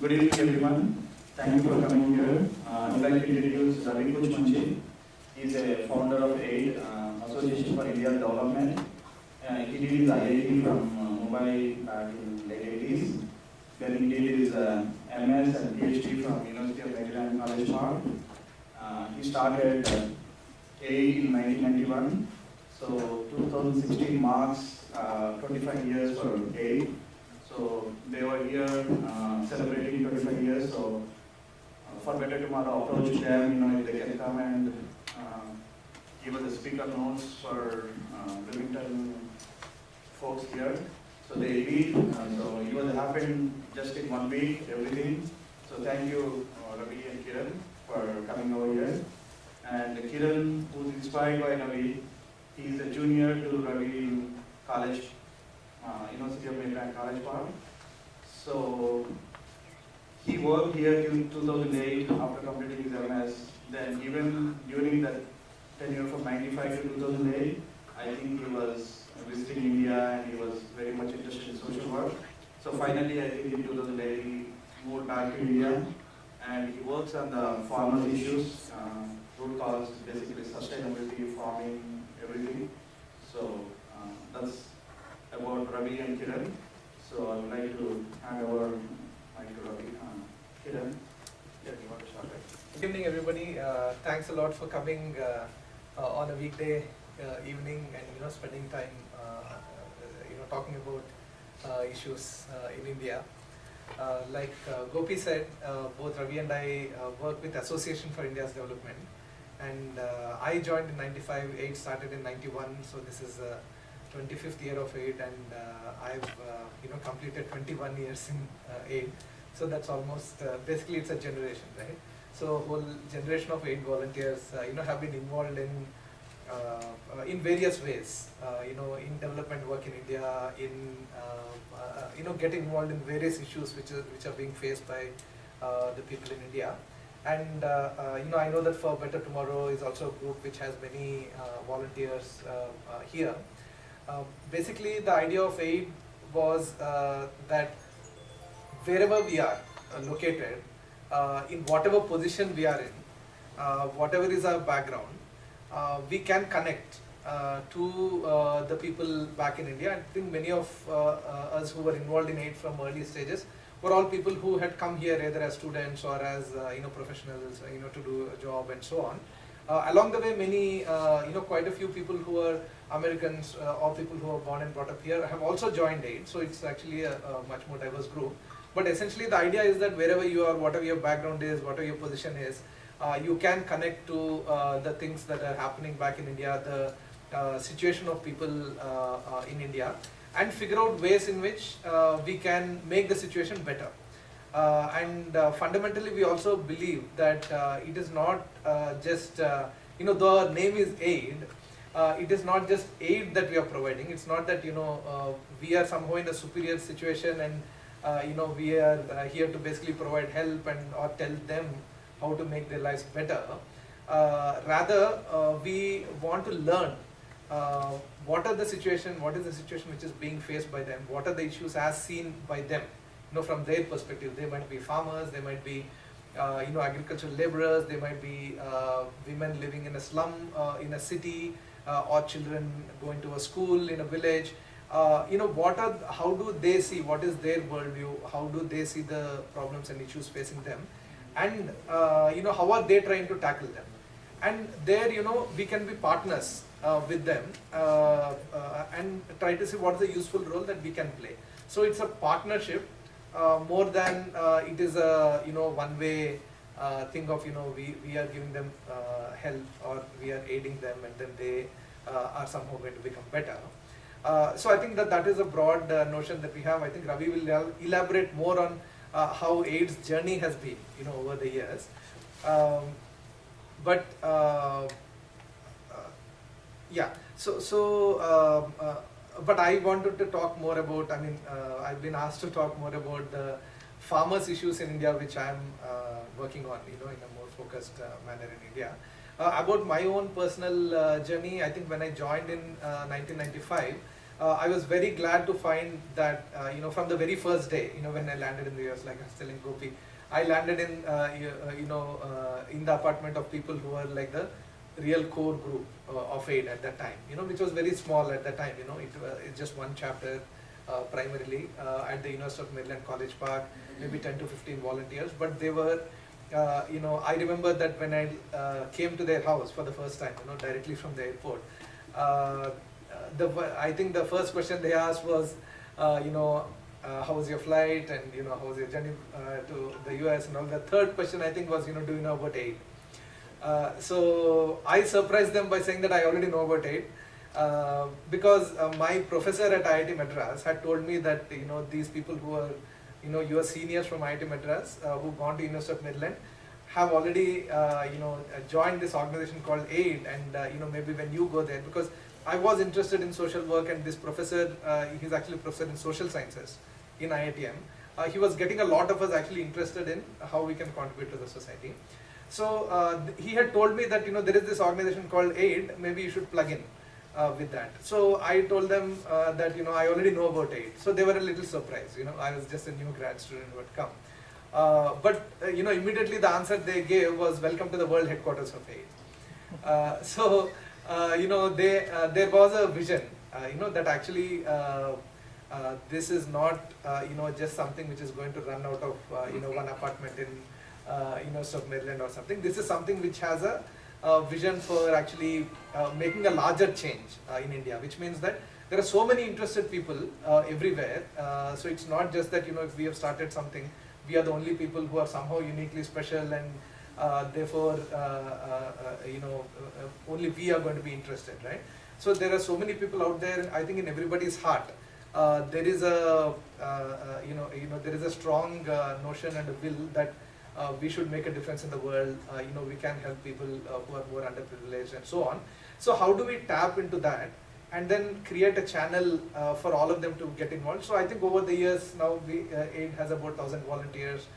Good evening, everyone. Thank you for coming here. I'd like to introduce Ravi Kuchmanchi. He's a founder of AID, Association for India Development. He did his IIT from Mumbai back in late 80s. Then he did his MS and PhD from University of Maryland College Park. He started AID in 1991. So 2016 marks 25 years for AID. So they were here celebrating 25 years. So for Better Tomorrow, approach them, if they can come and give us the speaker notes for Bloomington folks here. So they did. So it was happened just in 1 week, everything. So thank you, Ravi and Kiran, for coming over here. And Kiran, who's inspired by Ravi, he's a junior to Ravi in college. University of Maryland College Park. So he worked here till 2008 after completing his MS. Then even during that tenure from 95 to 2008, I think he was visiting India and he was very much interested in social work. So finally, I think in 2008 he moved back to India and he works on the farmers issues, root cause, basically sustainability, farming, everything. So that's about Ravi and Kiran. So I would like to hand over mic to Ravi. Kiran, yeah, you want to start it? Good evening, everybody. Thanks a lot for coming on a weekday evening and spending time talking about issues in India. Like Gopi said, both Ravi and I work with Association for India's Development, and I joined in '95. AID started in '91, so this is 25th year of AID, and I've completed 21 years in AID. So that's almost basically it's a generation, right? So whole generation of AID volunteers, have been involved in various ways, in development work in India, in getting involved in various issues which are being faced by the people in India. And I know that For Better Tomorrow is also a group which has many volunteers here. Basically, the idea of AID was that wherever we are located, in whatever position we are in, whatever is our background, we can connect to the people back in India. I think many of us who were involved in AID from early stages were all people who had come here either as students or as professionals, to do a job and so on. Along the way, many, quite a few people who are Americans or people who are born and brought up here have also joined AID, so it's actually a much more diverse group. But essentially the idea is that wherever you are, whatever your background is, whatever your position is, you can connect to the things that are happening back in India, the situation of people in India, and figure out ways in which we can make the situation better. Fundamentally, we also believe that it is not just, though our name is AID, it is not just aid that we are providing. It's not that, we are somehow in a superior situation and, we are here to basically provide help and or tell them how to make their lives better. Rather, we want to learn what is the situation which is being faced by them, what are the issues as seen by them. From their perspective. They might be farmers, they might be agricultural laborers, they might be women living in a slum in a city, or children going to a school in a village. How do they see, what is their worldview, how do they see the problems and issues facing them, and how are they trying to tackle them. And there, we can be partners with them and try to see what is the useful role that we can play. So it's a partnership. More than it is a one-way thing of we are giving them help or we are aiding them and then they are somehow going to become better. So I think that is a broad notion that we have. I think Ravi will elaborate more on how AID's journey has been over the years. But I wanted to talk more about, I've been asked to talk more about the farmers' issues in India, which I'm working on, in a more focused manner in India. About my own personal journey, I think when I joined in 1995, I was very glad to find that from the very first day, when I landed in the US, like I was telling Gopi, I landed in in the apartment of people who were like the real core group of aid at that time, which was very small at that time. It's just one chapter primarily at the University of Maryland College Park, maybe 10 to 15 volunteers, but they were I remember that when I came to their house for the first time, directly from the airport, I think the first question they asked was, how was your flight, and how was your journey to the US, and all. The third question I think was, do you know about aid? So I surprised them by saying that I already know about aid, because my professor at IIT Madras had told me that these people who are your seniors from IIT Madras who've gone to University of Maryland have already joined this organization called AID, and maybe when you go there, because I was interested in social work, and this professor, he's actually a professor in social sciences in IITM. He was getting a lot of us actually interested in how we can contribute to the society. So he had told me that there is this organization called AID, maybe you should plug in with that. So I told them that I already know about AID. So they were a little surprised. I was just a new grad student who had come. But immediately the answer they gave was, welcome to the world headquarters of AID. So there was a vision, that actually this is not just something which is going to run out of one apartment in University of Maryland or something. This is something which has a vision for actually making a larger change in India, which means that there are so many interested people everywhere. So it's not just that if we have started something, we are the only people who are somehow uniquely special, and therefore only we are going to be interested, right? So there are so many people out there. I think in everybody's heart there is a there is a strong notion and a will that we should make a difference in the world. We can help people who are more underprivileged and so on. So how do we tap into that and then create a channel for all of them to get involved? So I think over the years now, AID has about 1,000 volunteers,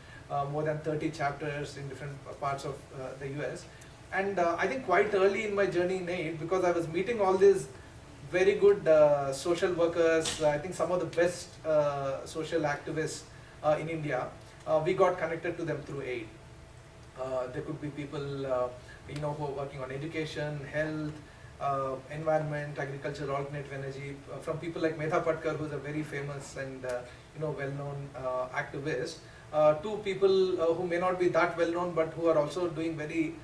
more than 30 chapters in different parts of the US. And I think quite early in my journey in AID, because I was meeting all these very good social workers, I think some of the best social activists in India, we got connected to them through AID. There could be people who are working on education, health, environment, agriculture, alternative energy, from people like Medha Patkar, who's a very famous and well-known activist, to people who may not be that well-known but who are also doing very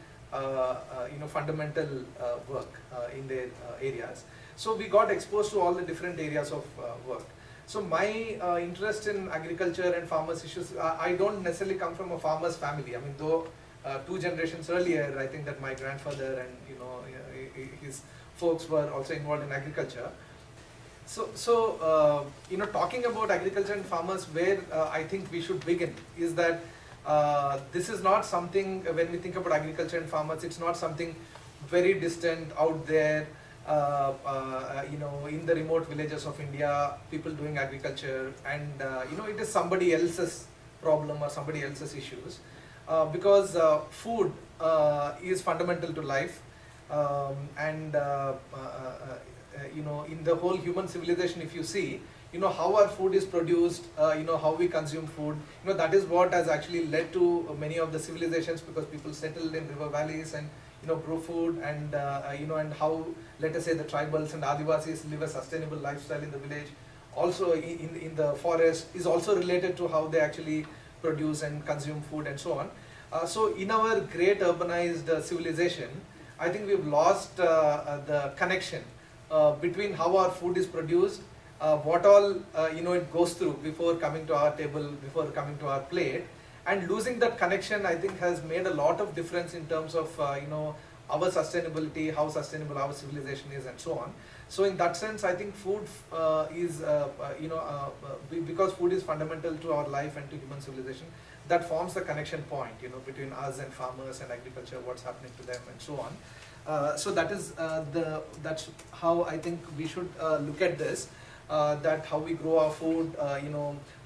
fundamental work in their areas. So we got exposed to all the different areas of work. So my interest in agriculture and farmers issues, I don't necessarily come from a farmer's family. I mean, though 2 generations earlier, I think that my grandfather and his folks were also involved in agriculture. So talking about agriculture and farmers, where I think we should begin is that this is not something, when we think about agriculture and farmers, it's not something very distant out there. In the remote villages of India, people doing agriculture, and it is somebody else's problem or somebody else's issues, because food is fundamental to life, and in the whole human civilization, if you see, how our food is produced, how we consume food, that is what has actually led to many of the civilizations, because people settled in river valleys and grow food, and and how, let us say, the tribals and Adivasis live a sustainable lifestyle in the village. Also in the forest is also related to how they actually produce and consume food and so on. So in our great urbanized civilization, I think we've lost the connection between how our food is produced, what all it goes through before coming to our table, before coming to our plate. And losing that connection, I think, has made a lot of difference in terms of our sustainability, how sustainable our civilization is, and so on. So in that sense, I think food is because food is fundamental to our life and to human civilization, that forms the connection point between us and farmers and agriculture, what's happening to them, and so on. So that is that's how I think we should look at this. That how we grow our food,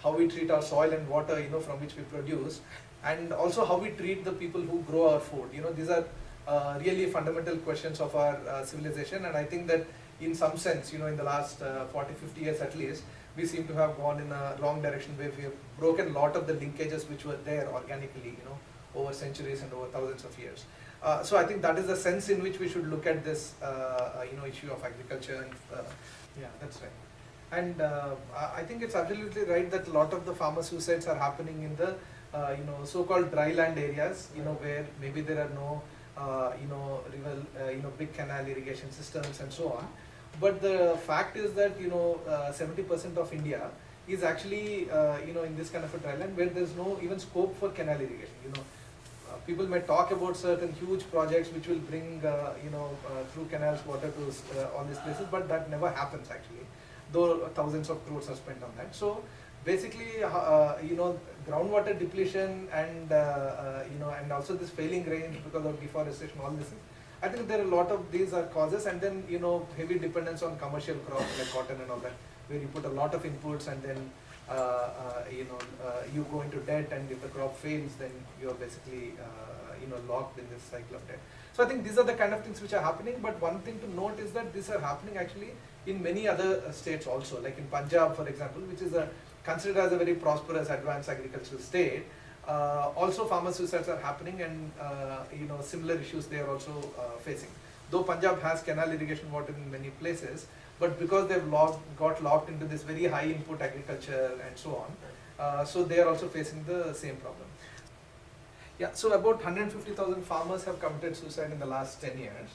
how we treat our soil and water, from which we produce, and also how we treat the people who grow our food. These are really fundamental questions of our civilization, and I think that in some sense, in the last 40, 50 years at least, we seem to have gone in a wrong direction where we have broken a lot of the linkages which were there organically, over centuries and over thousands of years. So I think that is the sense in which we should look at this, issue of agriculture. And yeah, that's right. And I think it's absolutely right that a lot of the farmer suicides are happening in the, so-called dry land areas, where maybe there are no, river, big canal irrigation systems and so on. But the fact is that 70% of India is actually in this kind of a dry land where there's no even scope for canal irrigation. People may talk about certain huge projects which will bring through canals water to all these places, but that never happens actually, though thousands of crores are spent on that. So basically, groundwater depletion and and also this failing rains because of deforestation, all this. I think there are a lot of these are causes, and then heavy dependence on commercial crops like cotton and all that, where you put a lot of inputs and then you go into debt, and if the crop fails, then you are basically locked in this cycle of debt. So I think these are the kind of things which are happening. But one thing to note is that these are happening actually in many other states also, like in Punjab, for example, which is considered as a very prosperous, advanced agricultural state. Also farmer suicides are happening, and similar issues they are also facing. Though Punjab has canal irrigation water in many places, but because they've got locked into this very high input agriculture and so on, so they are also facing the same problem. Yeah, so about 150,000 farmers have committed suicide in the last 10 years.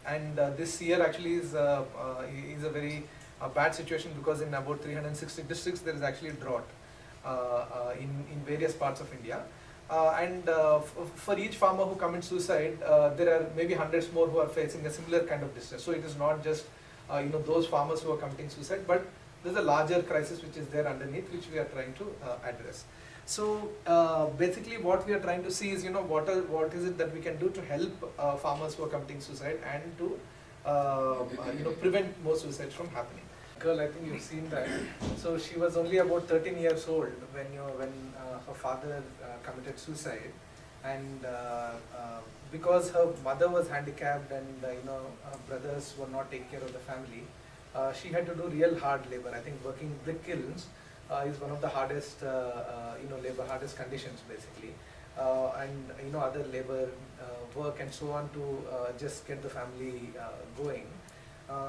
And this year actually is a very bad situation, because in about 360 districts there is actually a drought in various parts of India. For each farmer who commits suicide, there are maybe hundreds more who are facing a similar kind of distress. So it is not just those farmers who are committing suicide, but there's a larger crisis which is there underneath, which we are trying to address. So basically what we are trying to see is, what is it that we can do to help farmers who are committing suicide, and to prevent more suicides from happening. Girl, I think you've seen that. So she was only about 13 years old when her father committed suicide, and because her mother was handicapped and her brothers were not taking care of the family, she had to do real hard labor. I think working brick kilns is one of the hardest hardest conditions basically, and other labor work and so on to just get the family going.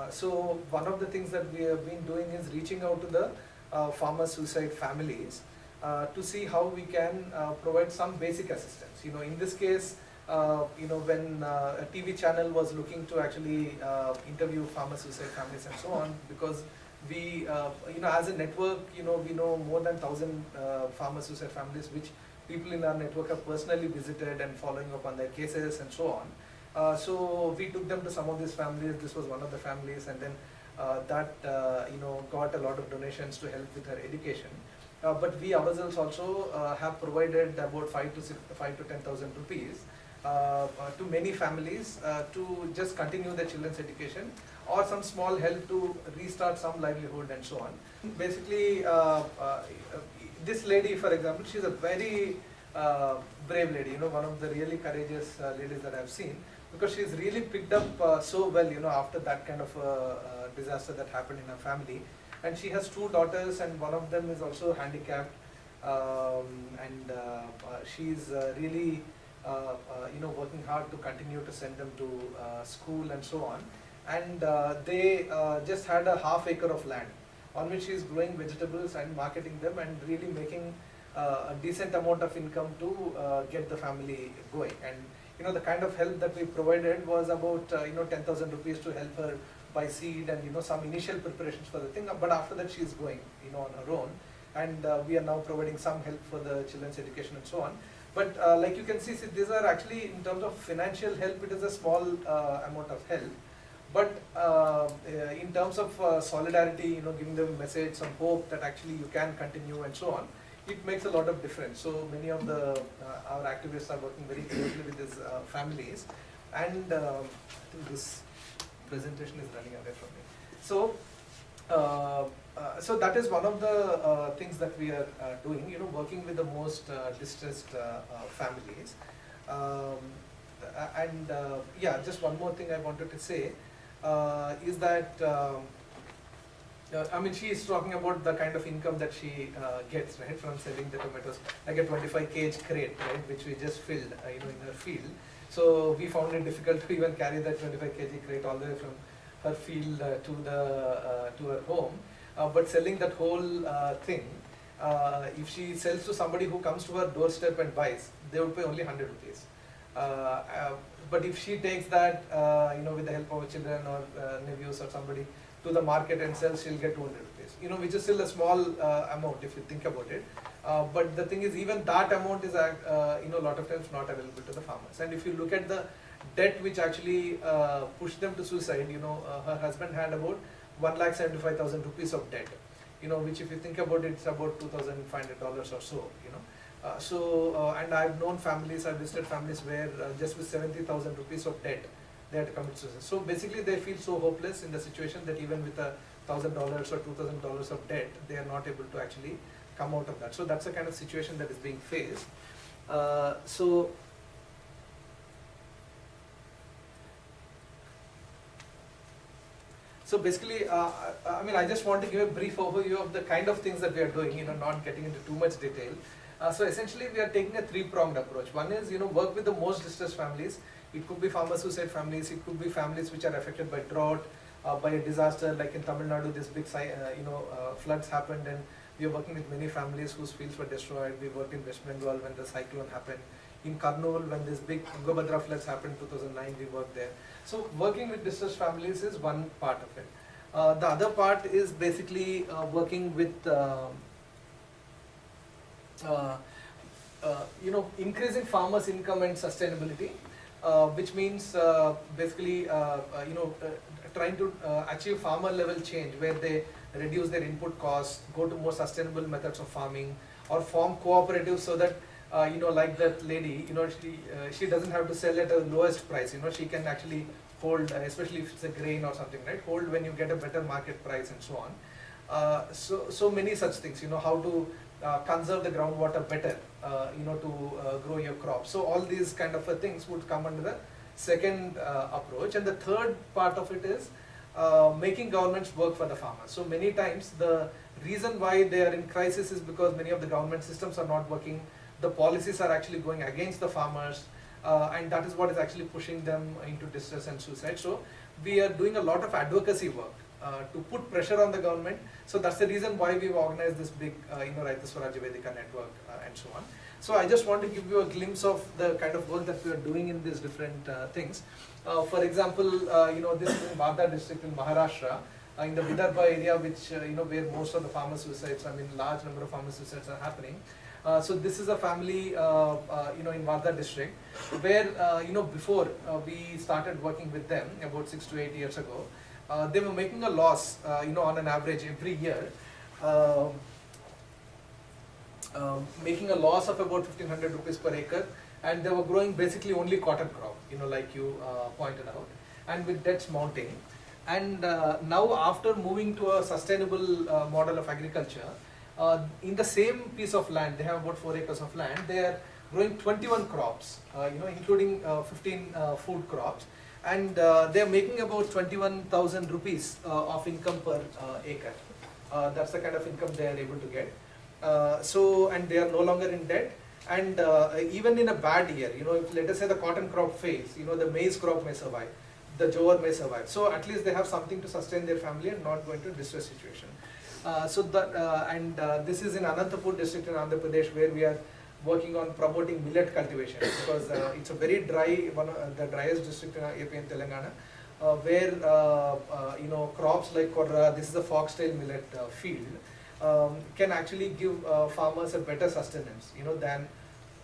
So one of the things that we have been doing is reaching out to the farmer suicide families to see how we can provide some basic assistance. In this case, when a TV channel was looking to actually interview farmer suicide families and so on, because we, as a network, we know more than 1,000 farmer suicide families, which people in our network have personally visited and following up on their cases and so on. So we took them to some of these families. This was one of the families, and then that got a lot of donations to help with her education. But we ourselves also have provided about 5 to 10,000 rupees to many families to just continue their children's education, or some small help to restart some livelihood and so on. Basically, this lady, for example, she's a very brave lady, one of the really courageous ladies that I've seen, because she's really picked up so well, after that kind of disaster that happened in her family. And she has 2 daughters, and one of them is also handicapped, and she's really working hard to continue to send them to school and so on. And they just had a half acre of land on which she is growing vegetables and marketing them, and really making a decent amount of income to get the family going. And the kind of help that we provided was about 10,000 rupees to help her buy seed and some initial preparations for the thing. But after that she is going on her own, and we are now providing some help for the children's education and so on. But like you can see, these are actually, in terms of financial help, it is a small amount of help. But in terms of solidarity, giving them a message, some hope that actually you can continue and so on, it makes a lot of difference. So many of our activists are working very closely with these families, and I think this presentation is running away from me. So, so that is one of the things that we are doing, working with the most distressed families. Yeah, just one more thing I wanted to say. is that I mean, she is talking about the kind of income that she gets, right, from selling the tomatoes, like a 25 kg crate, right, which we just filled, you know, in her field. So we found it difficult to even carry that 25 kg crate all the way from her field to her home. But selling that whole thing, if she sells to somebody who comes to her doorstep and buys, they would pay only 100 rupees. But if she takes that, you know, with the help of her children or nephews or somebody, to the market and sells, she'll get 200 rupees. You know, which is still a small amount if you think about it. But the thing is, even that amount is, you know, a lot of times not available to the farmers. And if you look at the debt which actually pushed them to suicide, you know, her husband had about 1,75,000 rupees of debt. You know, which if you think about it, it's about $2,500 or so. You know, and I've known families, I've visited families where just with 70,000 rupees of debt, they had to commit suicide. So basically, they feel so hopeless in the situation that even with $1,000 or $2,000 of debt, they are not able to actually come out of that. So that's the kind of situation that is being faced. So basically, I mean, I just want to give a brief overview of the kind of things that we are doing, you know, not getting into too much detail. So essentially, we are taking a three-pronged approach. One is, you know, work with the most distressed families. It could be farmer suicide families, it could be families which are affected by drought, by a disaster, like in Tamil Nadu, this big floods happened, and we are working with many families whose fields were destroyed. We worked in West Bengal when the cyclone happened. In Kurnool, when this big Tungabhadra floods happened in 2009, we worked there. So working with distressed families is one part of it. The other part is basically working with you know, increasing farmers' income and sustainability. Which means basically you know, trying to achieve farmer level change where they reduce their input costs, go to more sustainable methods of farming, or form cooperatives so that you know, like that lady, you know, she doesn't have to sell at the lowest price. You know, she can actually hold, especially if it's a grain or something, right? Hold when you get a better market price and so on. So many such things. You know, how to conserve the groundwater better, you know, to grow your crops. So all these kind of things would come under the second approach. And the third part of it is making governments work for the farmers. So many times the reason why they are in crisis is because many of the government systems are not working. The policies are actually going against the farmers, and that is what is actually pushing them into distress and suicide. So we are doing a lot of advocacy work to put pressure on the government. So that's the reason why we've organized this big, you know, Raita Swarajya Vedika network and so on. So I just want to give you a glimpse of the kind of work that we are doing in these different things. For example, you know, this is in Wardha district in Maharashtra, in the Vidarbha area, which you know, where most of the farmer suicides, I mean, large number of farmer suicides are happening. So this is a family, you know, in Wardha district, where you know, before we started working with them about 6 to 8 years ago. They were making a loss, you know, on an average every year, making a loss of about 1,500 rupees per acre, and they were growing basically only cotton crop, you know, like you pointed out, and with debts mounting. And now, after moving to a sustainable model of agriculture, in the same piece of land, they have about 4 acres of land, they are growing 21 crops, you know, including 15 food crops. And they are making about 21,000 rupees of income per acre. That's the kind of income they are able to get. And they are no longer in debt. And even in a bad year, you know, if let us say the cotton crop fails, you know, the maize crop may survive, the jowar may survive. So at least they have something to sustain their family and not go into distress situation. This is in Anantapur district in Andhra Pradesh, where we are working on promoting millet cultivation, because it's a very dry, one of the driest district in AP and Telangana, where you know, crops like korra, this is a foxtail millet field, can actually give farmers a better sustenance, you know, than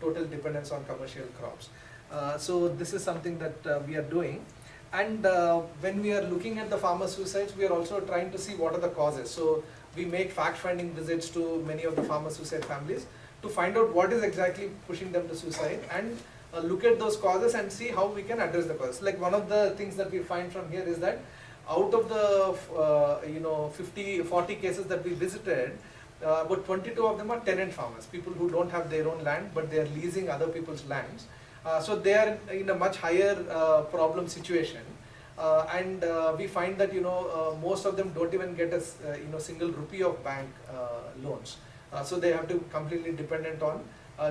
total dependence on commercial crops. So this is something that we are doing. And when we are looking at the farmer suicides, we are also trying to see what are the causes. So we make fact-finding visits to many of the farmer suicide families to find out what is exactly pushing them to suicide, and look at those causes and see how we can address the causes. Like one of the things that we find from here is that out of the you know, 40 cases that we visited, about 22 of them are tenant farmers, people who don't have their own land but they are leasing other people's lands. So they are in a much higher problem situation, And we find that most of them don't even get a single rupee of bank loans. So they have to completely dependent on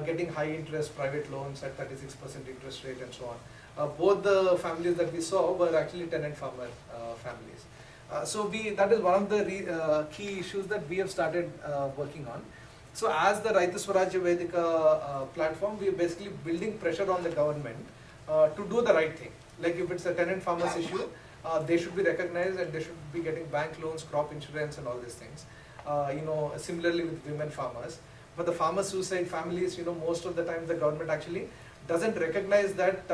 getting high interest private loans at 36% interest rate and so on. Both the families that we saw were actually tenant farmer families. So that is one of the key issues that we have started working on. So as the Raitu Swarajya Vedika platform, we are basically building pressure on the government to do the right thing. Like if it's a tenant farmers issue, they should be recognized and they should be getting bank loans, crop insurance and all these things. Similarly with women farmers. But the farmer suicide families, most of the time the government actually doesn't recognize that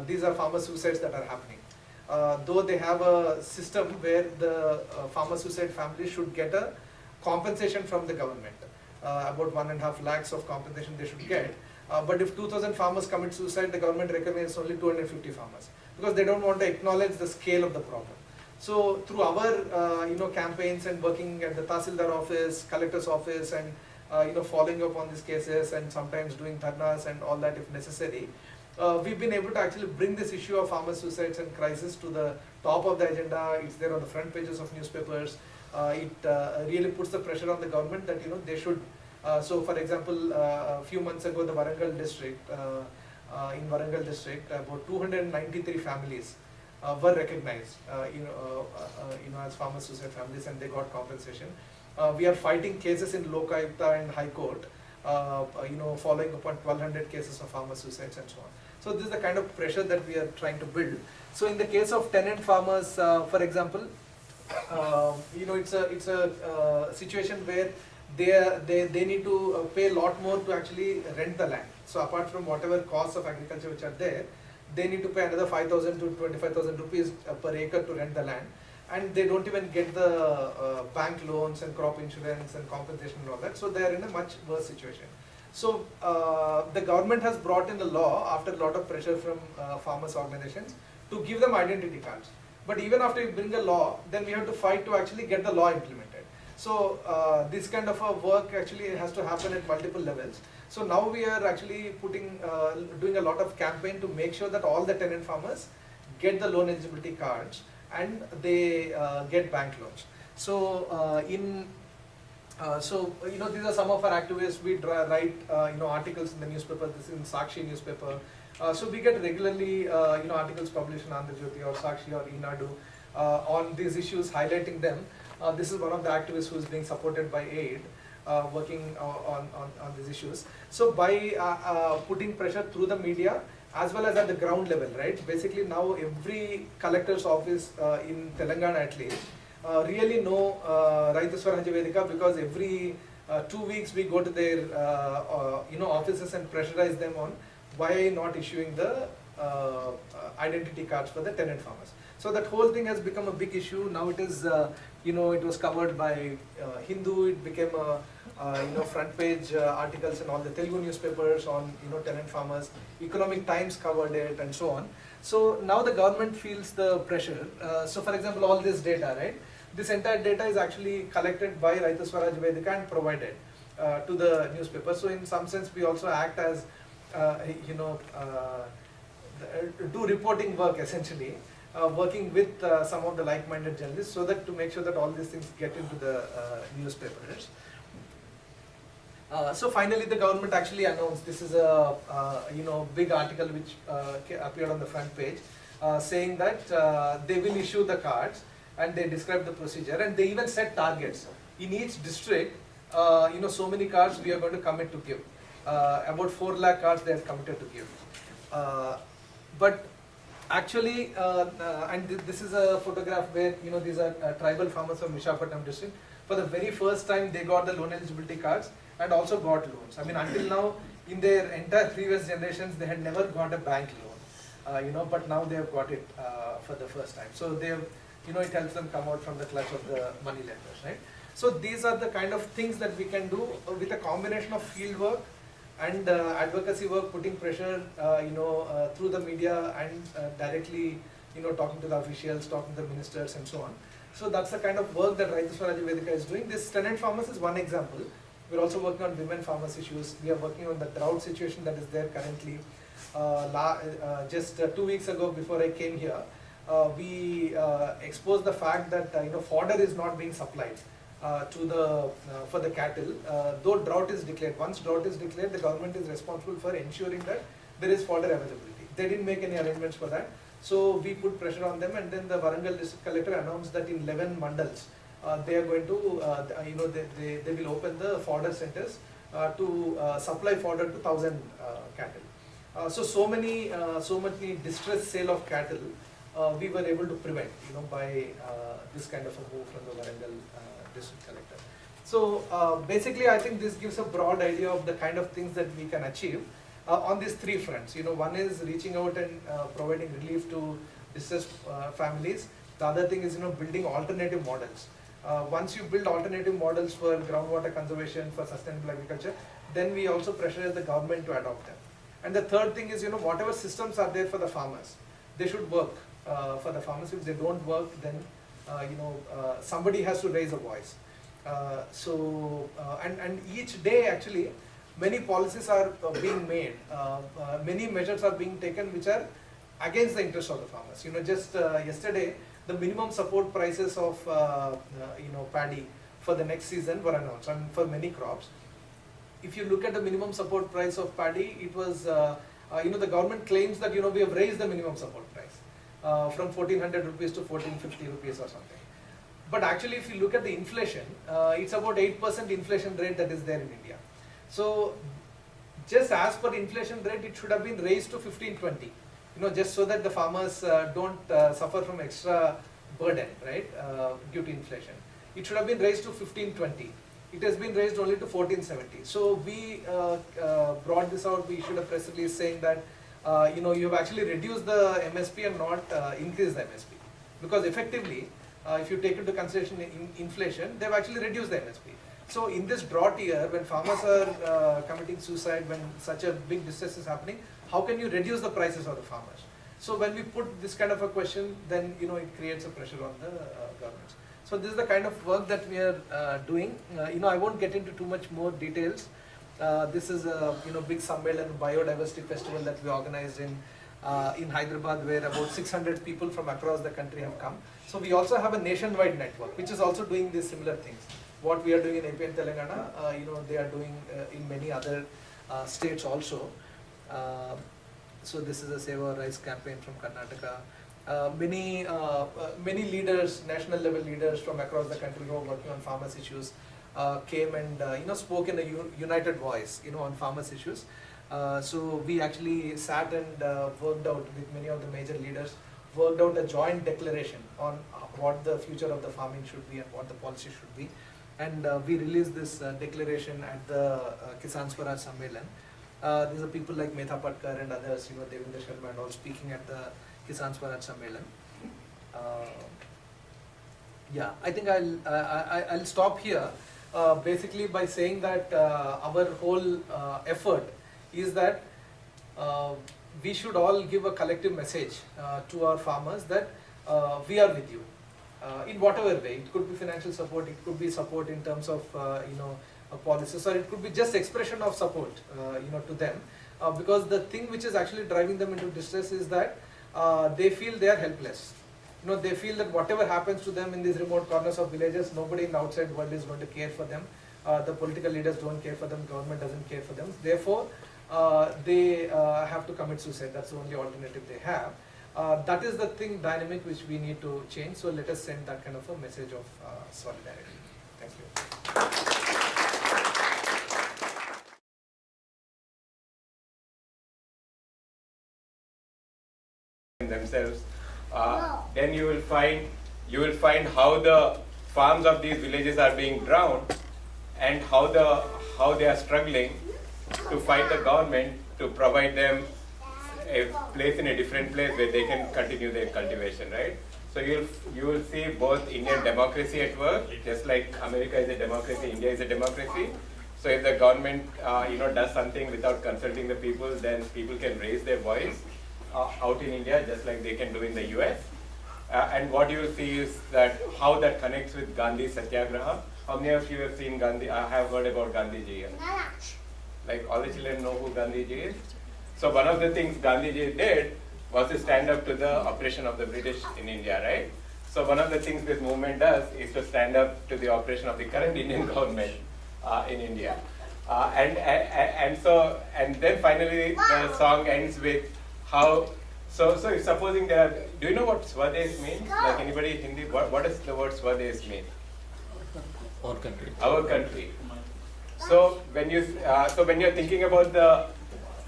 these are farmer suicides that are happening. Though they have a system where the farmer suicide family should get a compensation from the government. About 1.5 lakhs of compensation they should get. But if 2,000 farmers commit suicide, the government recognizes only 250 farmers because they don't want to acknowledge the scale of the problem. So through our campaigns and working at the Tahsildar office, collector's office, and following up on these cases and sometimes doing dharnas and all that if necessary, we've been able to actually bring this issue of farmer suicides and crisis to the top of the agenda. It's there on the front pages of newspapers. It really puts the pressure on the government that they should. So for example, a few months ago, the Warangal district, in Warangal district, about 293 families were recognized, as farmer suicide families, and they got compensation. We are fighting cases in Lokayukta and High Court, following upon 1,200 cases of farmer suicides and so on. So this is the kind of pressure that we are trying to build. So in the case of tenant farmers, for example, it's a situation where they need to pay a lot more to actually rent the land. So apart from whatever costs of agriculture which are there, they need to pay another 5,000 to 25,000 rupees per acre to rent the land. And they don't even get the bank loans and crop insurance and compensation and all that. So they are in a much worse situation. So the government has brought in the law after a lot of pressure from farmers organizations to give them identity cards. But even after you bring a law, then we have to fight to actually get the law implemented. So this kind of a work actually has to happen at multiple levels. So now we are actually doing a lot of campaign to make sure that all the tenant farmers get the loan eligibility cards and they get bank loans. So these are some of our activities. We write articles in the newspaper. This is in Sakshi newspaper. So we get regularly articles published in Andhra Jyoti or Sakshi or Enadu on these issues, highlighting them. This is one of the activists who is being supported by AID, working on these issues. So by putting pressure through the media as well as at the ground level, right? Basically now every collector's office in Telangana at least really know Raitu Swarajya Vedika, because every 2 weeks we go to their offices and pressurize them on why not issuing the identity cards for the tenant farmers. So that whole thing has become a big issue. Now it is, it was covered by Hindu. It became a front page articles in all the Telugu newspapers on tenant farmers. Economic Times covered it and so on. So now the government feels the pressure. So for example, all this data, right? This entire data is actually collected by Raitu Swarajya Vedika and provided to the newspaper. So in some sense, we also act as do reporting work essentially, working with some of the like-minded journalists, so that to make sure that all these things get into the newspapers. So finally, the government actually announced, this is a big article which appeared on the front page, saying that they will issue the cards, and they describe the procedure, and they even set targets in each district. So many cards we are going to commit to give. About 4 lakh cards they have committed to give. But actually, and this is a photograph where these are tribal farmers from Visakhapatnam district. For the very first time, they got the loan eligibility cards and also got loans. I mean, until now, in their entire previous generations, they had never got a bank loan. But now they have got it for the first time. So they have, it helps them come out from the clutch of the money lenders, right? So these are the kind of things that we can do with a combination of field work and advocacy work, putting pressure, through the media and directly, talking to the officials, talking to the ministers and so on. So that's the kind of work that Raitu Swarajya Vedika is doing. This tenant farmers is one example. We're also working on women farmers issues. We are working on the drought situation that is there currently. Just 2 weeks ago, before I came here, we expose the fact that fodder is not being supplied to the for the cattle, though drought is declared. Once drought is declared, the government is responsible for ensuring that there is fodder availability. They didn't make any arrangements for that, so we put pressure on them, and then the Warangal district collector announced that in 11 mandals they are going to they will open the fodder centers to supply fodder to 1,000 cattle. So many distress sale of cattle we were able to prevent, by this kind of a move from the Warangal district collector. So basically, I think this gives a broad idea of the kind of things that we can achieve on these three fronts. One is reaching out and providing relief to distressed families. The other thing is building alternative models. Once you build alternative models for groundwater conservation, for sustainable agriculture, then we also pressurize the government to adopt them. And the third thing is, whatever systems are there for the farmers, they should work for the farmers. If they don't work, then somebody has to raise a voice. And each day actually, many policies are being made, many measures are being taken which are against the interest of the farmers. Just yesterday, the minimum support prices of paddy for the next season were announced, and for many crops. If you look at the minimum support price of paddy, it was the government claims that we have raised the minimum support price from 1,400 rupees to 1,450 rupees or something. But actually, if you look at the inflation, it's about 8% inflation rate that is there in India. So just as per inflation rate, it should have been raised to 15-20. Just so that the farmers don't suffer from extra burden, right, due to inflation. It should have been raised to 15-20. It has been raised only to 1470. So we brought this out. We issued a press release saying that you have actually reduced the MSP and not increased the MSP, because effectively, if you take into consideration inflation, they have actually reduced the MSP. So in this drought year, when farmers are committing suicide, when such a big distress is happening, how can you reduce the prices of the farmers? So when we put this kind of a question, then it creates a pressure on the governments. So this is the kind of work that we are doing. I won't get into too much more details. This is a big Sammelan biodiversity festival that we organized in Hyderabad, where about 600 people from across the country have come. So we also have a nationwide network which is also doing these similar things. What we are doing in AP and Telangana, they are doing in many other states also. So this is a Seva Rice campaign from Karnataka. Many leaders, national level leaders from across the country who are working on farmers issues came and spoke in a united voice on farmers issues. So we actually sat and worked out with many of the major leaders, worked out a joint declaration on what the future of the farming should be and what the policy should be. And we released this declaration at the Kisan Swaraj Sammelan. These are people like Metha Patkar and others, Devendra Sharma and all, speaking at the Kisan Swaraj Sammelan. Yeah, I think I'll stop here, basically by saying that our whole effort is that we should all give a collective message to our farmers that we are with you in whatever way. It could be financial support, it could be support in terms of policies, or it could be just expression of support to them, because the thing which is actually driving them into distress is that they feel they are helpless. They feel that whatever happens to them in these remote corners of villages, nobody in the outside world is going to care for them. The political leaders don't care for them, government doesn't care for them. Therefore, they have to commit suicide. That's the only alternative they have. That is the dynamic which we need to change. So let us send that kind of a message of solidarity. Thank you. Themselves, then you will find how the farms of these villages are being drowned, and how they are struggling to fight the government to provide them a place in a different place where they can continue their cultivation, right? So you will see both Indian democracy at work, just like America is a democracy, India is a democracy. So if the government does something without consulting the people, then people can raise their voice out in India, just like they can do in the US. And what you will see is that how that connects with Gandhi's Satyagraha. How many of you have seen Gandhi? I have heard about Gandhiji. Like all the children know who Gandhiji is. So one of the things Gandhiji did was to stand up to the oppression of the British in India, right? So one of the things this movement does is to stand up to the oppression of the current Indian government in India. And then finally the song ends with how, so if supposing there are, do you know what Swadesh means? Like anybody Hindi, what does the word Swadesh mean? Our country. Our country. So when you're thinking about the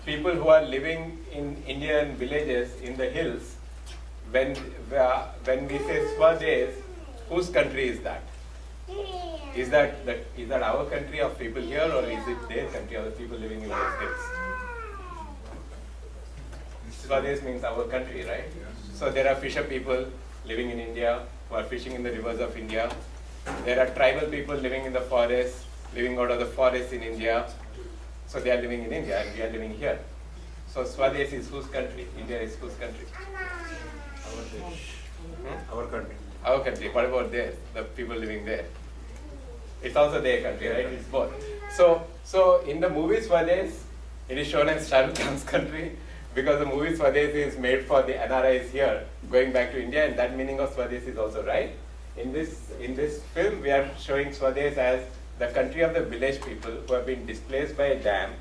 people who are living in Indian villages in the hills, when we say Swadesh, whose country is that? Is that our country of people here, or is it their country of the people living in those hills? Swadesh means our country, right? So there are fisher people living in India who are fishing in the rivers of India. There are tribal people living in the forest, living out of the forest in India. So they are living in India and we are living here. So Swadesh is whose country? India is whose country? Our country. Our country. What about theirs? The people living there? It's also their country, right? It's both. So in the movie Swadesh, it is shown as Shah Rukh Khan's country because the movie Swadesh is made for the NRIs here going back to India, and that meaning of Swadesh is also right. In this film, we are showing Swadesh as the country of the village people who have been displaced by a dam,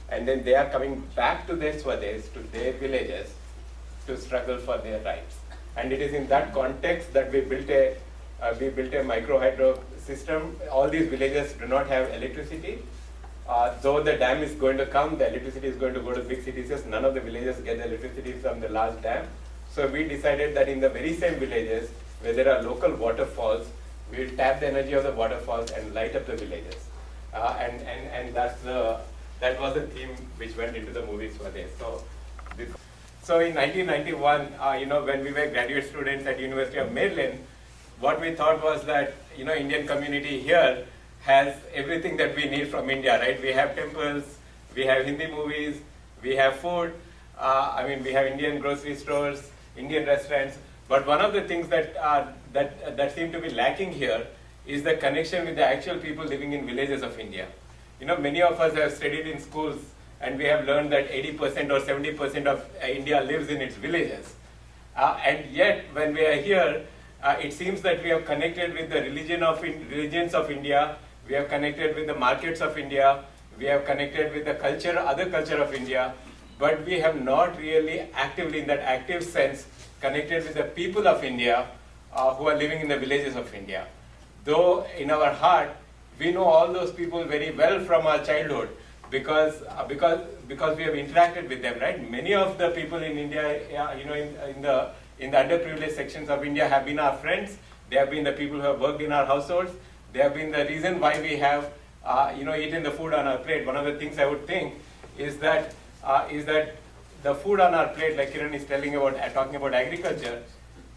and then they are coming back to their Swadesh, to their villages, to struggle for their rights. And it is in that context that we built a micro hydro system. All these villages do not have electricity. Though the dam is going to come, the electricity is going to go to big cities. Just none of the villages get the electricity from the large dam. So we decided that in the very same villages where there are local waterfalls, we will tap the energy of the waterfalls and light up the villages. And that was the theme which went into the movie Swadesh. So in 1991, when we were graduate students at University of Maryland, what we thought was that, Indian community here has everything that we need from India, right? We have temples, we have Hindi movies, we have food, we have Indian grocery stores, Indian restaurants. But one of the things that seem to be lacking here is the connection with the actual people living in villages of India. Many of us have studied in schools and we have learned that 80% or 70% of India lives in its villages. And yet, when we are here, it seems that we have connected with the religions of India, we have connected with the markets of India, we have connected with the other culture of India, but we have not really actively, in that active sense, connected with the people of India who are living in the villages of India. Though in our heart, we know all those people very well from our childhood because we have interacted with them, right? Many of the people in India, in the underprivileged sections of India have been our friends. They have been the people who have worked in our households. They have been the reason why we have, eaten the food on our plate. One of the things I would think is that the food on our plate, like Kiran is talking about agriculture,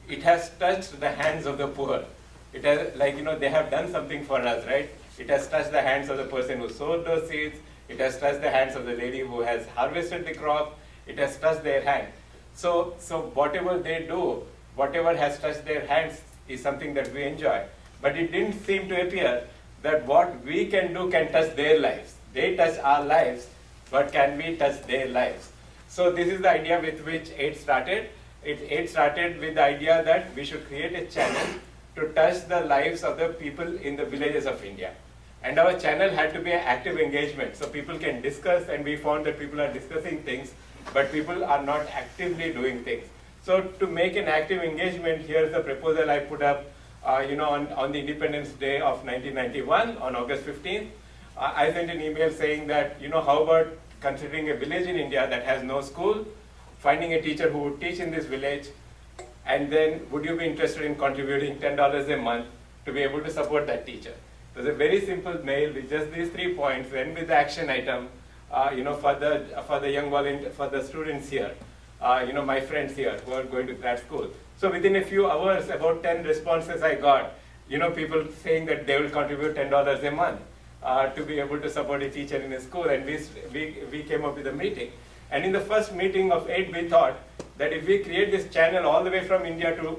it has touched the hands of the poor. It has, they have done something for us, right? It has touched the hands of the person who sowed those seeds. It has touched the hands of the lady who has harvested the crop. It has touched their hand. So whatever they do, whatever has touched their hands is something that we enjoy. But it didn't seem to appear that what we can do can touch their lives. They touch our lives, but can we touch their lives? So this is the idea with which AID started. AID started with the idea that we should create a channel to touch the lives of the people in the villages of India. And our channel had to be an active engagement, so people can discuss, and we found that people are discussing things, but people are not actively doing things. So to make an active engagement, here's the proposal I put up on the Independence Day of 1991, on August 15th. I sent an email saying that, how about considering a village in India that has no school, finding a teacher who would teach in this village, and then would you be interested in contributing $10 a month to be able to support that teacher? It was a very simple mail with just these 3 points, and with the action item, for the young volunteer, for the students here, my friends here who are going to grad school. So within a few hours, about 10 responses I got, people saying that they will contribute $10 a month to be able to support a teacher in a school, and we came up with a meeting. And in the first meeting of AID, we thought that if we create this channel all the way from India to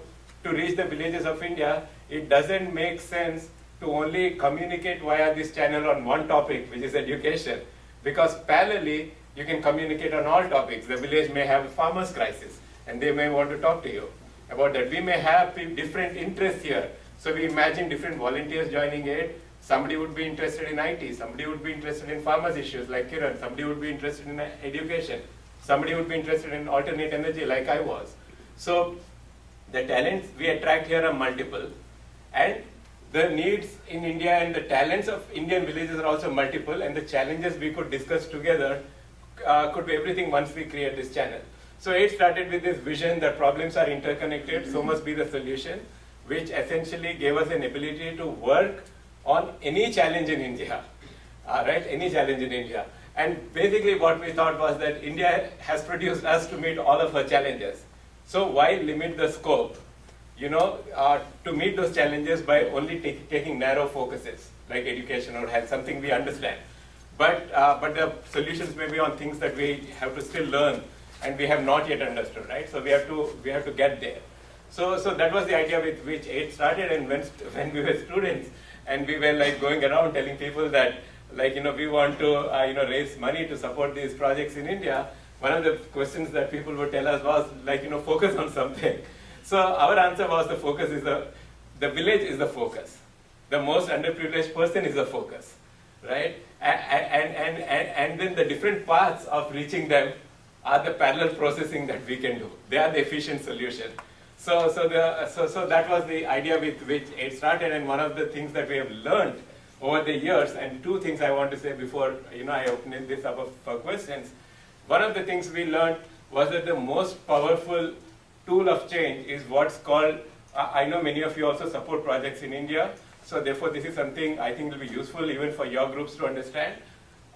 reach the villages of India, it doesn't make sense to only communicate via this channel on one topic, which is education. Because parallelly, you can communicate on all topics. The village may have a farmer's crisis. and they may want to talk to you about that. We may have different interests here. So we imagine different volunteers joining aid. Somebody would be interested in IT, somebody would be interested in farmers issues like Kiran, somebody would be interested in education, somebody would be interested in alternate energy like I was. So the talents we attract here are multiple, and the needs in India and the talents of Indian villages are also multiple, and the challenges we could discuss together could be everything once we create this channel. So it started with this vision that problems are interconnected, so must be the solution, which essentially gave us an ability to work on any challenge in India, right? Any challenge in India. And basically what we thought was that India has produced us to meet all of her challenges. So why limit the scope, to meet those challenges by only taking narrow focuses like education or health, something we understand. But the solutions may be on things that we have to still learn and we have not yet understood, right? So we have to get there. So that was the idea with which AID started, and when we were students, and we were like going around telling people that we want to raise money to support these projects in India. One of the questions that people would tell us was focus on something. So our answer was the focus is the village is the focus. The most underprivileged person is the focus, right? And then the different paths of reaching them are the parallel processing that we can do. They are the efficient solution. So that was the idea with which it started, and one of the things that we have learned over the years, and two things I want to say before I open this up for questions. One of the things we learned was that the most powerful tool of change is what's called, I know many of you also support projects in India, so therefore this is something I think will be useful even for your groups to understand.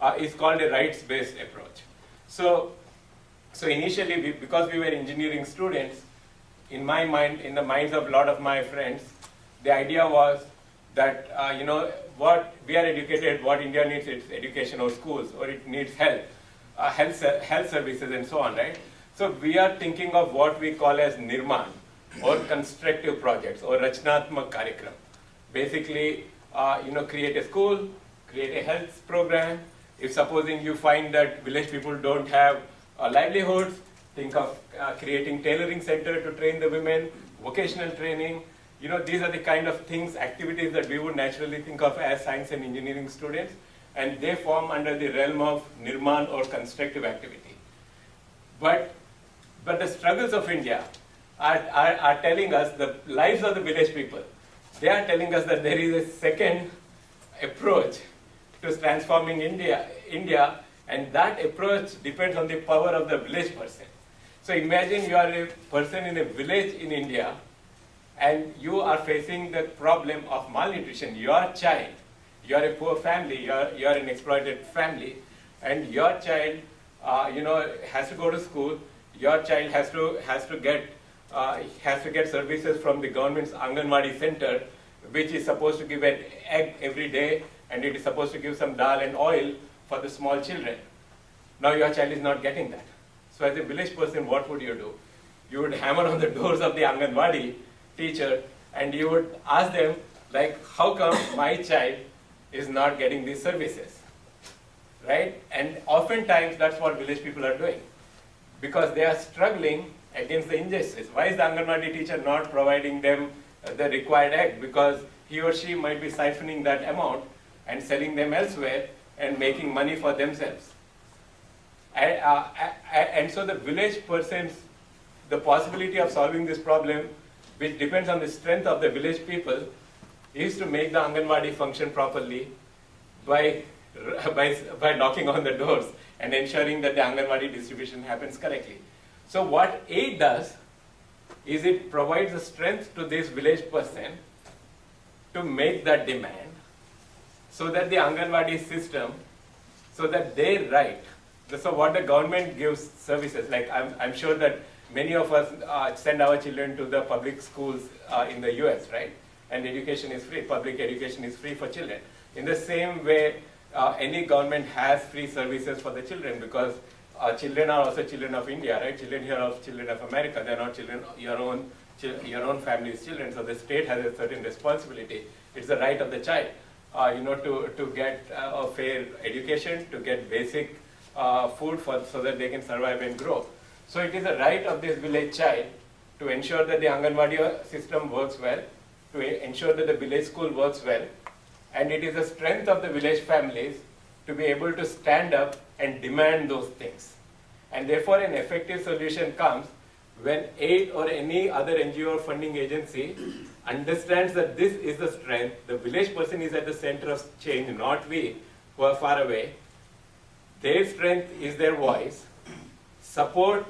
It's called a rights-based approach. So initially, because we were engineering students, in my mind, in the minds of a lot of my friends, the idea was that, what we are educated, what India needs is education or schools, or it needs health services and so on, right? So we are thinking of what we call as Nirman, or constructive projects, or Rachnatmak Karyakram. Basically, create a school, create a health program. If supposing you find that village people don't have livelihoods, think of creating tailoring center to train the women, vocational training. These are the kind of things, activities that we would naturally think of as science and engineering students, and they form under the realm of Nirman or constructive activity. But the struggles of India are telling us, the lives of the village people, they are telling us that there is a second approach to transforming India, and that approach depends on the power of the village person. So imagine you are a person in a village in India, and you are facing the problem of malnutrition. Your child, you are a poor family, you are an exploited family, and your child, has to go to school. Your child has to get services from the government's Anganwadi center, which is supposed to give an egg every day, and it is supposed to give some dal and oil for the small children. Now your child is not getting that. So as a village person, what would you do? You would hammer on the doors of the Anganwadi teacher, and you would ask them, how come my child is not getting these services, right? And oftentimes that's what village people are doing, because they are struggling against the injustice. Why is the Anganwadi teacher not providing them the required egg? Because he or she might be siphoning that amount and selling them elsewhere and making money for themselves. And so the village person's, the possibility of solving this problem, which depends on the strength of the village people, is to make the Anganwadi function properly by knocking on the doors and ensuring that the Anganwadi distribution happens correctly. So what AID does is it provides a strength to this village person to make that demand, so that the Anganwadi system, so that they write. So what the government gives services, I'm sure that many of us send our children to the public schools in the US, right? And education is free, public education is free for children. In the same way, any government has free services for the children, because children are also children of India, right? Children here are children of America. They're not children, your own family's children. So the state has a certain responsibility. It's the right of the child, to get a fair education, to get basic food so that they can survive and grow. So it is a right of this village child to ensure that the Anganwadi system works well, to ensure that the village school works well, and it is the strength of the village families to be able to stand up and demand those things. And therefore an effective solution comes when aid or any other NGO or funding agency understands that this is the strength, the village person is at the center of change, not we who are far away. Their strength is their voice. Support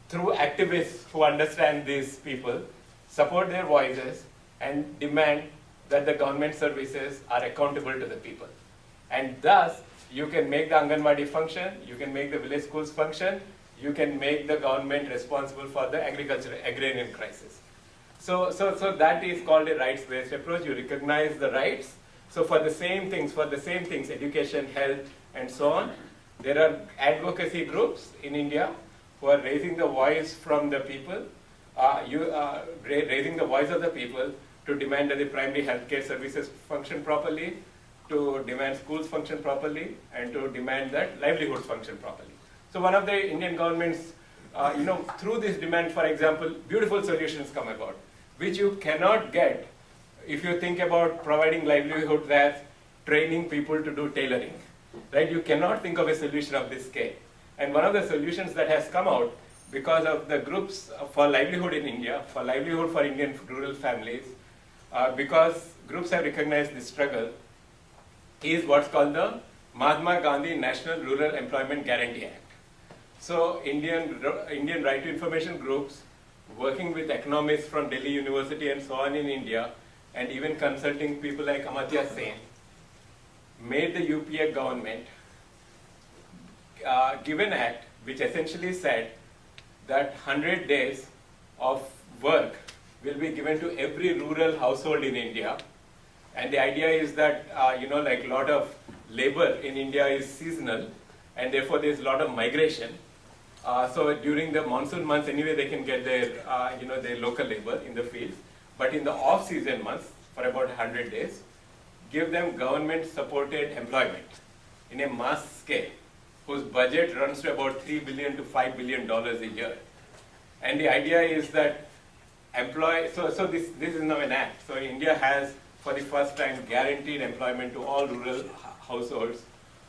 through activists who understand these people, support their voices and demand that the government services are accountable to the people. And thus, you can make the Anganwadi function, you can make the village schools function, you can make the government responsible for the agrarian crisis. So that is called a rights-based approach. You recognize the rights. So for the same things, education, health, and so on, there are advocacy groups in India who are raising the voice from the people, raising the voice of the people to demand that the primary healthcare services function properly, to demand schools function properly, and to demand that livelihoods function properly. So one of the Indian governments, through this demand, for example, beautiful solutions come about, which you cannot get if you think about providing livelihoods as training people to do tailoring, right? You cannot think of a solution of this scale. And one of the solutions that has come out because of the groups for livelihood in India, for livelihood for Indian rural families, because groups have recognized this struggle, is what's called the Mahatma Gandhi National Rural Employment Guarantee Act. So Indian right to information groups, working with economists from Delhi University and so on in India, and even consulting people like Amartya Sen, made the UPA government give an act which essentially said that 100 days of work will be given to every rural household in India. And the idea is that, like a lot of labor in India is seasonal, and therefore there's a lot of migration. So during the monsoon months, anyway, they can get their, their local labor in the fields. But in the off-season months, for about 100 days, give them government-supported employment in a mass scale, whose budget runs to about $3 billion to $5 billion a year. And the idea is that so this is now an act. So India has, for the first time, guaranteed employment to all rural households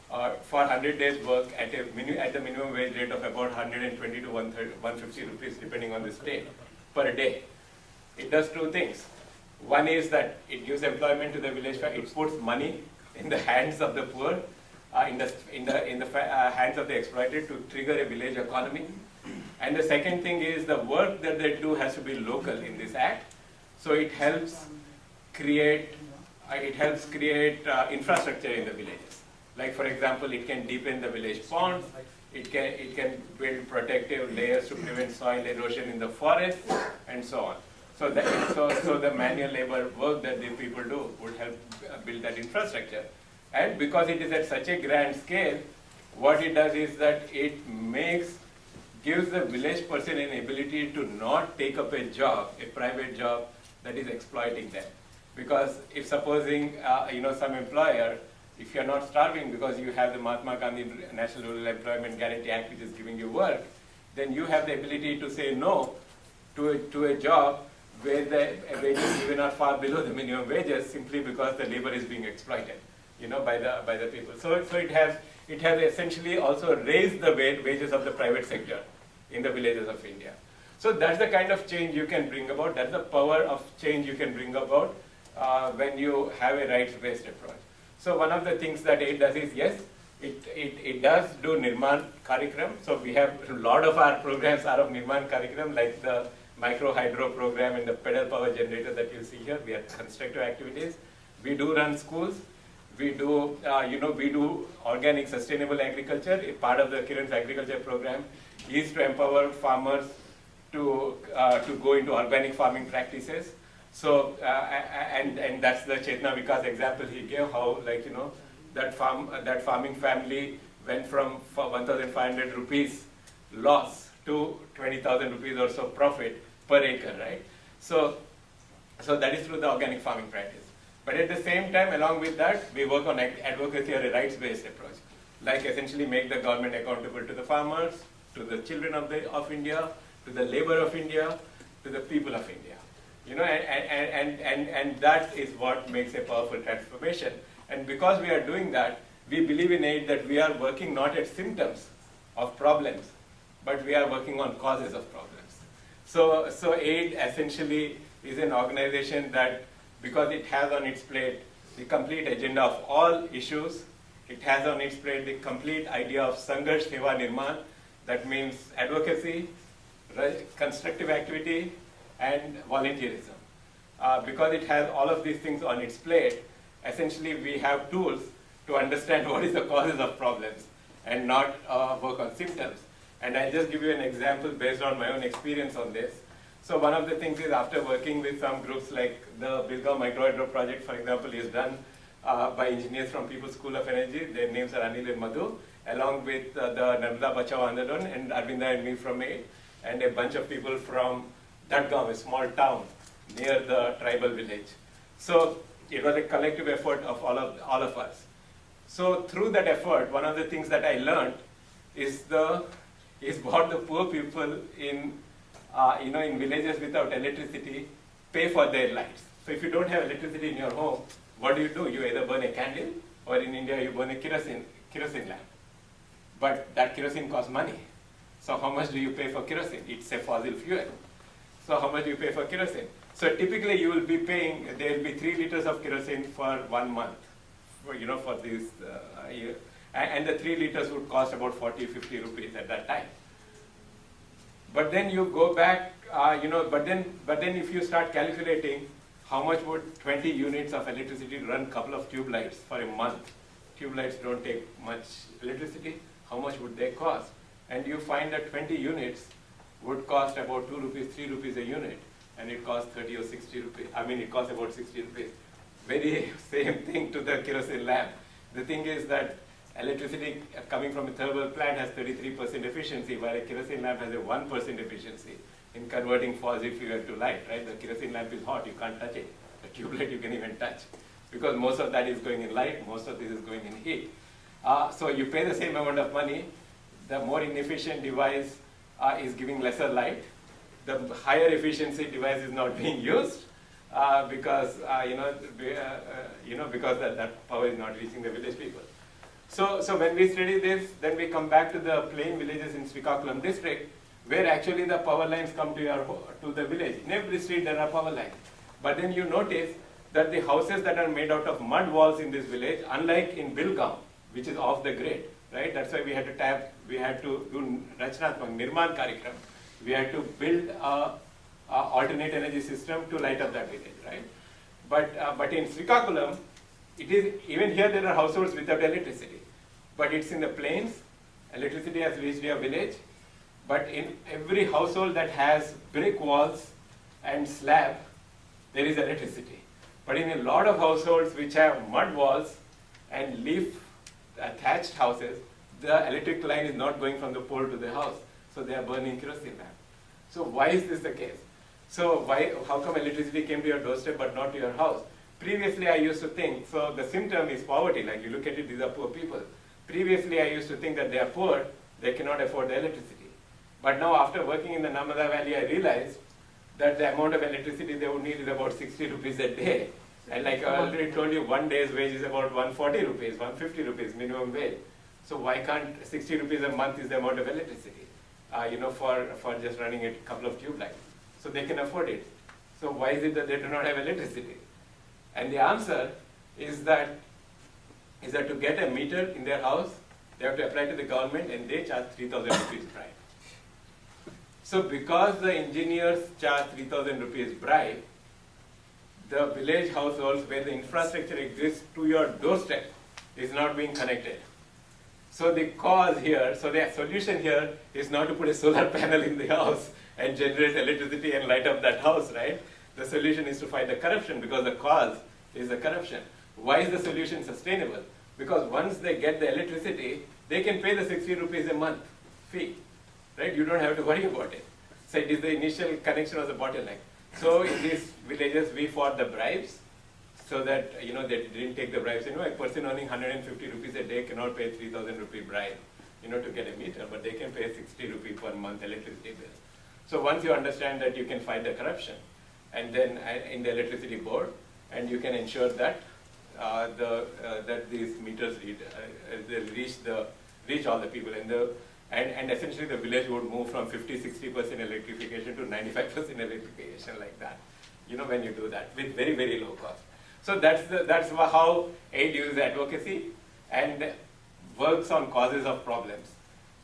for 100 days work at the minimum wage rate of about 120 to 150 rupees, depending on the state, per day. It does two things. One is that it gives employment to the village, it puts money in the hands of the poor, in the hands of the exploited to trigger a village economy. And the second thing is the work that they do has to be local in this act. So it helps create infrastructure in the villages. Like, for example, it can deepen the village ponds, it can build protective layers to prevent soil erosion in the forest, and so on. So the manual labor work that the people do would help build that infrastructure. And because it is at such a grand scale, what it does is that it gives the village person an ability to not take up a job, a private job that is exploiting them. Because if supposing, some employer, if you're not starving because you have the Mahatma Gandhi National Rural Employment Guarantee Act which is giving you work, then you have the ability to say no to a job where the wages even are far below the minimum wages simply because the labor is being exploited, by the people. So it has essentially also raised the wages of the private sector in the villages of India. So that's the kind of change you can bring about. That's the power of change you can bring about when you have a rights-based approach. So one of the things that it does is, yes, it does do Nirman Karikram. So we have a lot of our programs are of Nirman Karikram, like the micro hydro program and the pedal power generator that you see here. We have constructive activities. We do run schools. We do, we do organic sustainable agriculture. A part of the Kiran's agriculture program is to empower farmers to go into organic farming practices. So, and that's the Chetna Vikas example he gave, how, that farming family went from 1,500 rupees loss to 20,000 rupees or so profit per acre, right? So that is through the organic farming practice. But at the same time, along with that, we work on advocacy or a rights-based approach, like essentially make the government accountable to the farmers, to the children of India, to the labor of India, to the people of India. And that is what makes a powerful transformation. And because we are doing that, we believe in aid that we are working not at symptoms of problems, but we are working on causes of problems. So aid essentially is an organization that, because it has on its plate the complete agenda of all issues, it has on its plate the complete idea of Sangharsh Seva Nirman, that means advocacy, constructive activity, and volunteerism. Because it has all of these things on its plate, essentially we have tools to understand what is the causes of problems and not work on symptoms. And I'll just give you an example based on my own experience on this. So one of the things is, after working with some groups like the Bilgaon Microhydro project, for example, is done by engineers from People's School of Energy. Their names are Anil and Madhu, along with the Narmada Bachao Andolan and Arvinda and me from AID, and a bunch of people from Dadgaon, a small town near the tribal village. So it was a collective effort of all of us. So through that effort, one of the things that I learned is what the poor people in in villages without electricity pay for their lights. So if you don't have electricity in your home, what do? You either burn a candle, or in India you burn a kerosene lamp. But that kerosene costs money. So how much do you pay for kerosene? It's a fossil fuel. So how much do you pay for kerosene? So typically you will be paying, there will be 3 liters of kerosene for 1 month, for this year. And the 3 liters would cost about 40-50 rupees at that time. But then you go back, but then if you start calculating how much would 20 units of electricity run a couple of tube lights for a month? Tube lights don't take much electricity. How much would they cost? And you find that 20 units would cost about 2 rupees, 3 rupees a unit, and it costs 30 or 60 rupees. I mean, it costs about 60 rupees. Very same thing to the kerosene lamp. The thing is that electricity coming from a thermal plant has 33% efficiency, while a kerosene lamp has a 1% efficiency in converting fossil fuel to light, right? The kerosene lamp is hot, you can't touch it. The tube light you can even touch, because most of that is going in light, most of this is going in heat. So you pay the same amount of money, the more inefficient device is giving lesser light, the higher efficiency device is not being used, because because that power is not reaching the village people. So when we study this, then we come back to the plain villages in Srikakulam district, where actually the power lines come to the village. In every street there are power lines. But then you notice that the houses that are made out of mud walls in this village, unlike in Bilgaon, which is off the grid, right? That's why we had to do Rachnatmak, Nirman Karikram. We had to build a alternate energy system to light up that village, right? But in Srikakulam, it is, even here there are households without electricity. But it's in the plains, electricity has reached your village. But in every household that has brick walls and slab, there is electricity. But in a lot of households which have mud walls and leaf thatched houses, the electric line is not going from the pole to the house. So they are burning kerosene lamp. So why is this the case? So how come electricity came to your doorstep but not to your house? Previously I used to think, so the symptom is poverty, like you look at it, these are poor people. Previously I used to think that they are poor, they cannot afford the electricity. But now after working in the Narmada Valley, I realized that the amount of electricity they would need is about 60 rupees a day. And like I already told you, 1 day's wage is about 140 rupees, 150 rupees minimum wage. So why can't 60 rupees a month is the amount of electricity, for just running a couple of tube lights? So they can afford it. So why is it that they do not have electricity? And the answer is that to get a meter in their house, they have to apply to the government and they charge 3,000 rupees bribe. So because the engineers charge 3,000 rupees bribe, the village households where the infrastructure exists to your doorstep is not being connected. So the cause here, so the solution here is not to put a solar panel in the house and generate electricity and light up that house, right? The solution is to fight the corruption, because the cause is the corruption. Why is the solution sustainable? Because once they get the electricity, they can pay the 60 rupees a month fee, right? You don't have to worry about it. So it is the initial connection was the bottleneck. So in these villages, we fought the bribes, so that they didn't take the bribes. A person earning 150 rupees a day cannot pay 3,000 rupee bribe. to get a meter, but they can pay 60 rupees per month electricity bill. So once you understand that, you can fight the corruption, and then in the electricity board, and you can ensure that that these meters reach all the people, and essentially the village would move from 50-60% electrification to 95% electrification, like that. When you do that with very, very low cost. So that's how AID uses advocacy and works on causes of problems,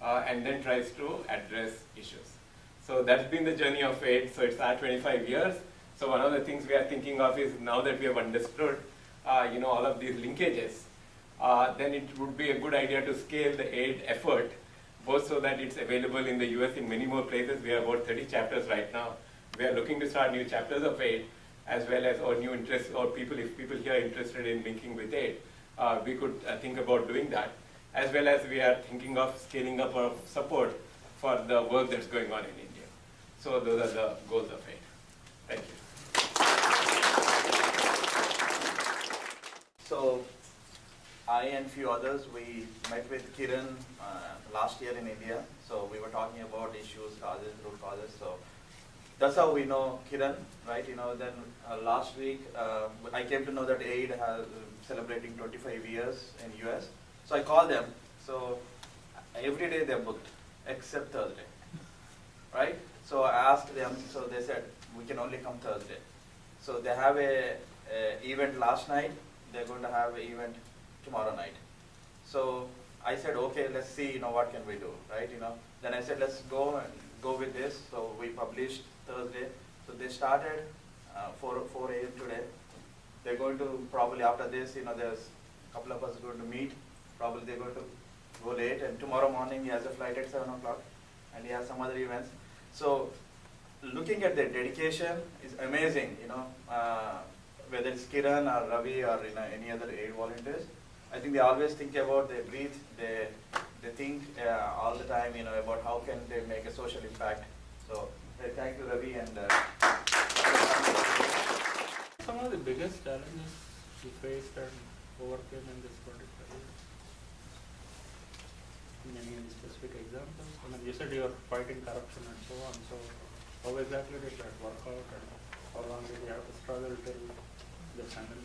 and then tries to address issues. So that's been the journey of AID. So it's our 25 years. So one of the things we are thinking of is, now that we have understood all of these linkages, then it would be a good idea to scale the AID effort, both so that it's available in the US in many more places. We have about 30 chapters right now. We are looking to start new chapters of AID, as well as or new interests, or if people here are interested in linking with AID, we could think about doing that. As well as we are thinking of scaling up our support for the work that's going on in India. So those are the goals of AID. Thank you. So, I and few others, we met with Kiran last year in India. So we were talking about issues, causes, root causes. So that's how we know Kiran, right? Then last week I came to know that AID has celebrating 25 years in US. So I called them. So every day they're booked except Thursday, right? So I asked them. So they said we can only come Thursday. So they have a event last night. They're going to have an event tomorrow night. So I said, okay, let's see, what can we do, right? Then I said, let's go with this. So we published Thursday. So they started 4 a.m. today. They're going to probably after this, there's a couple of us going to meet. Probably they're going to go late. And tomorrow morning he has a flight at 7 o'clock, and he has some other events. So looking at their dedication is amazing. Whether it's Kiran or Ravi or any other AID volunteers, I think they always think about, they breathe, they think all the time, about how can they make a social impact. So thank you, Ravi, and Some of the biggest challenges you faced and overcame in this 25 years? Any specific examples? You said you are fighting corruption and so on. So how exactly did that work out, and how long did you have to struggle till the final?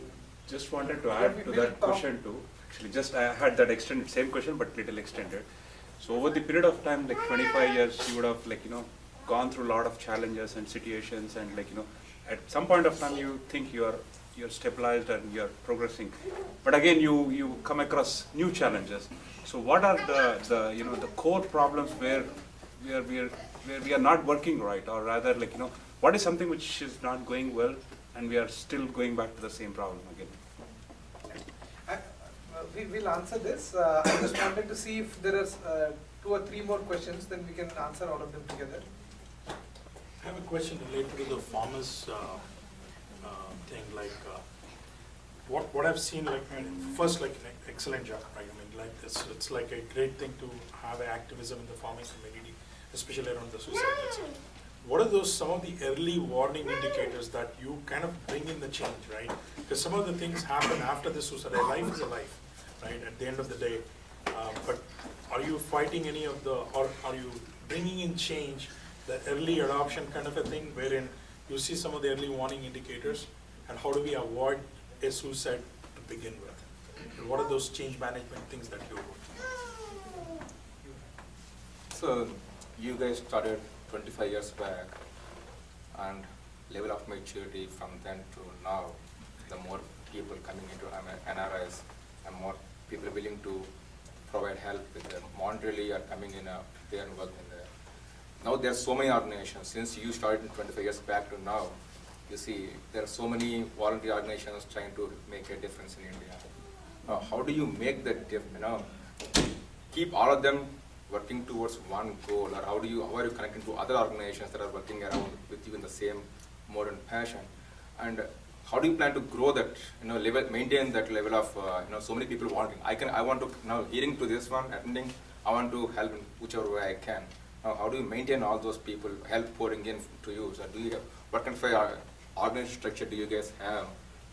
Just wanted to add to that question too. Actually, I had that extended, same question but little extended. So over the period of time, like 25 years, you would have gone through a lot of challenges and situations, and at some point of time you think you're stabilized and you're progressing, but again you come across new challenges. So what are the core problems where we are not working right, or rather what is something which is not going well and we are still going back to the same problem again? We'll answer this. I just wanted to see if there is 2 or 3 more questions, then we can answer all of them together. I have a question related to the farmers thing. What I've seen, first, an excellent job, right? It's like a great thing to have activism in the farming community, especially around the suicide rates. What are some of the early warning indicators that you kind of bring in the change, right? Because some of the things happen after the suicide. A life is a life, right? At the end of the day, but are you fighting any of or are you bringing in change? The early adoption kind of a thing, wherein you see some of the early warning indicators, and how do we avoid a suicide to begin with? And what are those change management things that you're working on? So you guys started 25 years back, and level of maturity from then to now, the more people coming into NRIs and more people willing to provide help with them. Monetarily are coming in there and working there. Now there are so many organizations. Since you started 25 years back to now, you see there are so many voluntary organizations trying to make a difference in India. How do you make that keep all of them working towards one goal, or how are you connecting to other organizations that are working around with you in the same mode and passion? And how do you plan to grow that, level, maintain that level of, so many people wanting? I want to, now hearing to this one, attending, I want to help in whichever way I can. Now, how do you maintain all those people, help pouring in to you? So do you have, what kind of organization structure do you guys have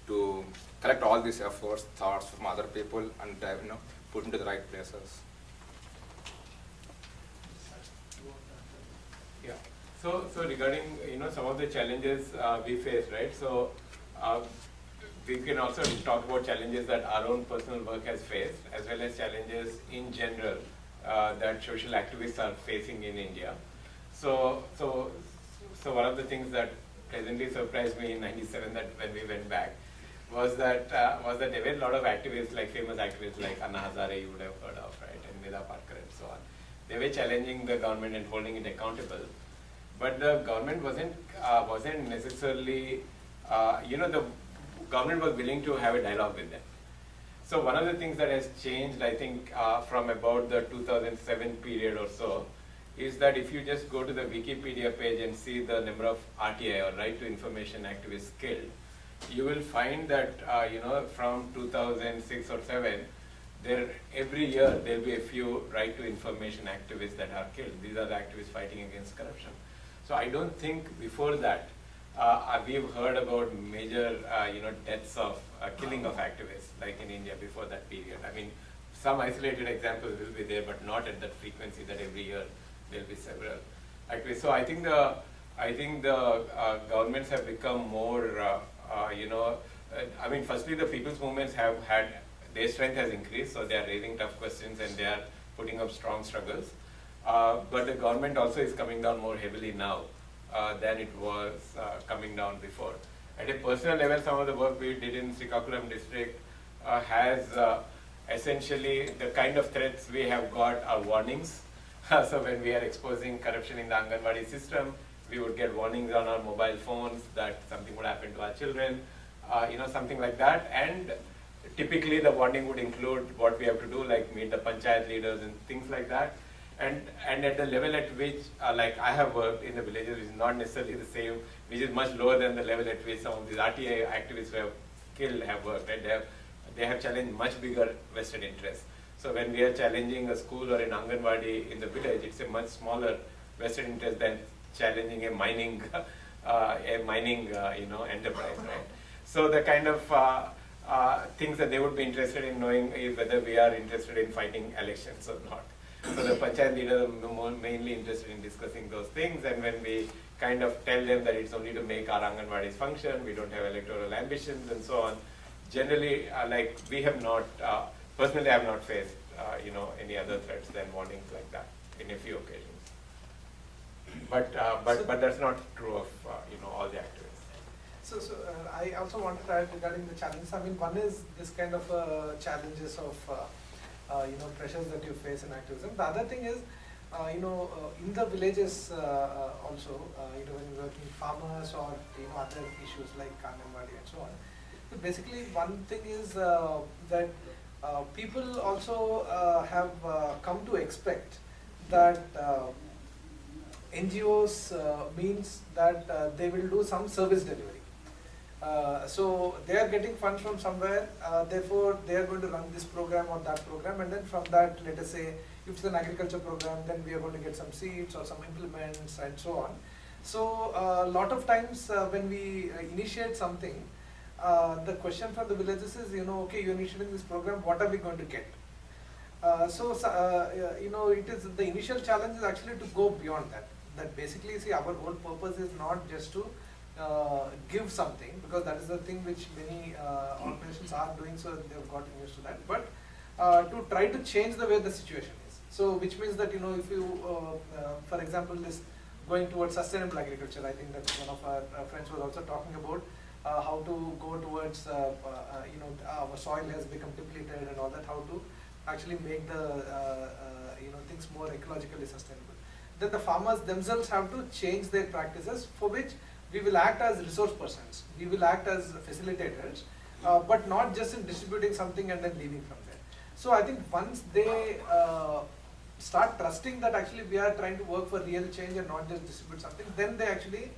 to collect all these efforts, thoughts from other people, and put into the right places? Yeah. So regarding some of the challenges we face, right? So we can also talk about challenges that our own personal work has faced, as well as challenges in general that social activists are facing in India. So one of the things that pleasantly surprised me in '97, that when we went back, was that there were a lot of activists, like famous activists like Anna Hazare, you would have heard of, right, and Nida Parkar and so on. They were challenging the government and holding it accountable, but the government wasn't necessarily, the government was willing to have a dialogue with them. So one of the things that has changed, I think, from about the 2007 period or so, is that if you just go to the Wikipedia page and see the number of RTI, or Right to Information activists killed, you will find that from 2006 or 7, every year there will be a few Right to Information activists that are killed. These are the activists fighting against corruption. So I don't think before that we've heard about major deaths of killing of activists like in India before that period. I mean, some isolated examples will be there, but not at that frequency that every year there will be several activists. So I think the governments have become more I mean, firstly, the people's movements have had, their strength has increased, so they are raising tough questions and they are putting up strong struggles. But the government also is coming down more heavily now than it was coming down before. At a personal level, some of the work we did in Srikakulam district has essentially the kind of threats we have got are warnings. So when we are exposing corruption in the Anganwadi system, we would get warnings on our mobile phones that something would happen to our children, something like that. And typically the warning would include what we have to do, like meet the panchayat leaders and things like that. And at the level at which, like I have worked in the villages, which is not necessarily the same, which is much lower than the level at which some of these RTI activists who have killed have worked. Right? They have challenged much bigger vested interests. So when we are challenging a school or an Anganwadi in the village, it's a much smaller vested interest than challenging a mining enterprise, right? So the kind of things that they would be interested in knowing is whether we are interested in fighting elections or not. So the panchayat leaders are mainly interested in discussing those things, and when we kind of tell them that it's only to make our Anganwadis function, we don't have electoral ambitions and so on, generally, like we have not, personally I have not faced, any other threats than warnings like that in a few occasions. But that's not true of all the activists. So I also wanted to add regarding the challenges. I mean, one is this kind of challenges of pressures that you face in activism. The other thing is, in the villages also, when you're working farmers or other issues like Anganwadi and so on. So basically, one thing is that people also have come to expect that NGOs means that they will do some service delivery. So they are getting funds from somewhere, therefore they are going to run this program or that program, and then from that, let us say, if it's an agriculture program, then we are going to get some seeds or some implements and so on. So a lot of times when we initiate something, the question from the villages is, okay, you're initiating this program, what are we going to get? It is the initial challenge is actually to go beyond that. That basically, see, our whole purpose is not just to give something, because that is the thing which many organizations are doing, so they've gotten used to that, but to try to change the way the situation is. So which means that, if you, for example, this going towards sustainable agriculture, I think that one of our friends was also talking about how to go towards, our soil has become depleted and all that, how to actually make the, things more ecologically sustainable. Then the farmers themselves have to change their practices, for which we will act as resource persons, we will act as facilitators, but not just in distributing something and then leaving from there. So I think once they start trusting that actually we are trying to work for real change and not just distribute something, then they actually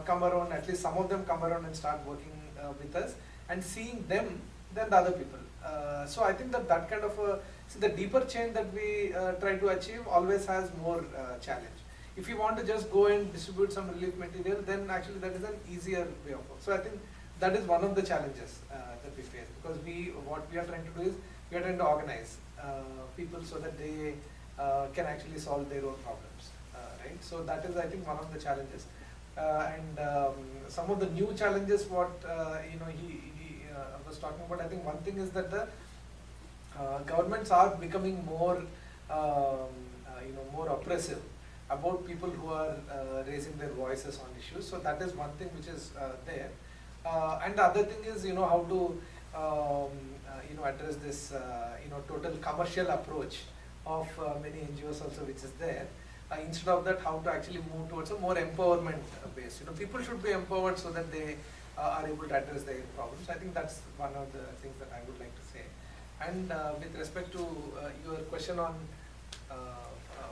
come around, at least some of them come around and start working with us and seeing them than the other people. So I think that kind of the deeper change that we try to achieve always has more challenge. If you want to just go and distribute some relief material, then actually that is an easier way of work. So I think that is one of the challenges that we face, because what we are trying to do is we are trying to organize people so that they can actually solve their own problems. right? So that is, I think, one of the challenges. And some of the new challenges, what he was talking about, I think one thing is that the governments are becoming more, more oppressive about people who are raising their voices on issues. So that is one thing which is there. And the other thing is, how to address this, total commercial approach of many NGOs also, which is there. Instead of that, how to actually move towards a more empowerment base. People should be empowered so that they are able to address their problems. I think that's one of the things that I would like to say. And with respect to your question on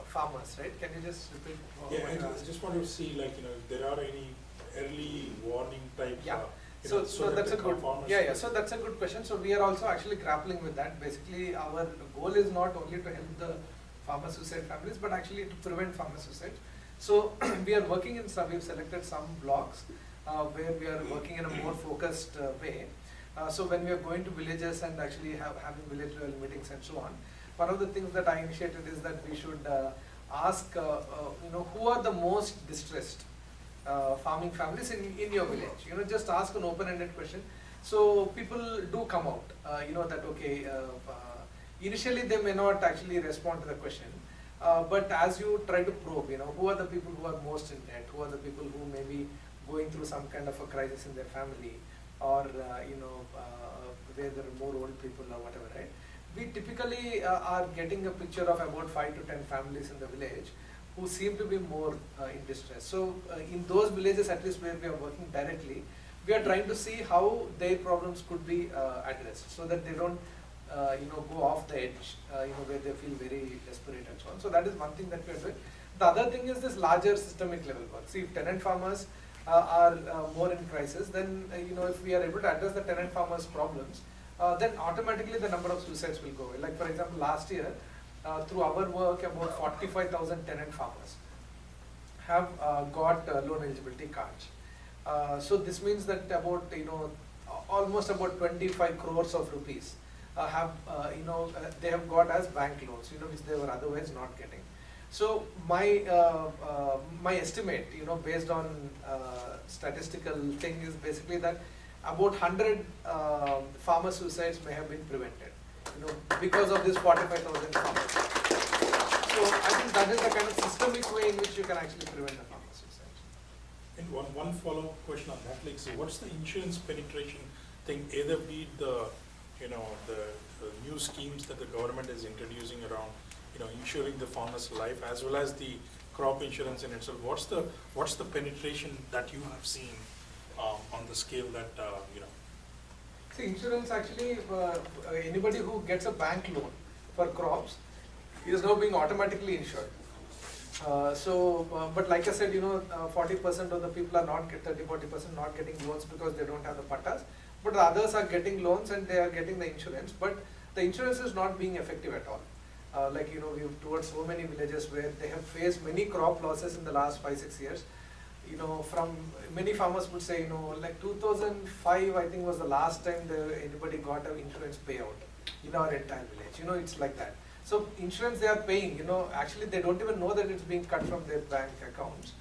farmers, right? Can you just repeat? Yeah, I just want to see, like, if there are any early warning type. Yeah. So That's a good. farmers. Yeah. So that's a good question. So we are also actually grappling with that. Basically, our goal is not only to help the farmer suicide families, but actually to prevent farmer suicide. So we are working in some. We've selected some blocks where we are working in a more focused way. So when we are going to villages and actually having village level meetings and so on, one of the things that I initiated is that we should ask, who are the most distressed farming families in your village. Just ask an open-ended question. So people do come out, that okay, initially they may not actually respond to the question, but as you try to probe, who are the people who are most in debt, who are the people who may be going through some kind of a crisis in their family, or where there are more old people or whatever, right? We typically are getting a picture of about 5 to 10 families in the village who seem to be more in distress. So in those villages, at least where we are working directly, we are trying to see how their problems could be addressed, so that they don't go off the edge, where they feel very desperate and so on. So that is one thing that we are doing. The other thing is this larger systemic level work. See, if tenant farmers are more in crisis, then if we are able to address the tenant farmers' problems, then automatically the number of suicides will go away. Like for example, last year, through our work, about 45,000 tenant farmers have got loan eligibility cards. So this means that about almost about 25 crores of rupees have they have got as bank loans, which they were otherwise not getting. So my my estimate, based on statistical thing, is basically that about 100 farmer suicides may have been prevented, because of this 45,000 farmers. So I think that is the kind of systemic way in which you can actually prevent the farmer suicide. And one follow-up question on that, like, so what's the insurance penetration thing, either be it the new schemes that the government is introducing around, insuring the farmer's life, as well as the crop insurance in itself? What's the penetration that you have seen on the scale that See, insurance actually, anybody who gets a bank loan for crops is now being automatically insured. But like I said, 40% of the people are not 30-40% not getting loans because they don't have the pattas. But the others are getting loans and they are getting the insurance. But the insurance is not being effective at all. We've toured so many villages where they have faced many crop losses in the last 5-6 years. From many farmers would say, like 2005, I think was the last time anybody got an insurance payout in our entire village. It's like that. So insurance they are paying, actually they don't even know that it's being cut from their bank accounts.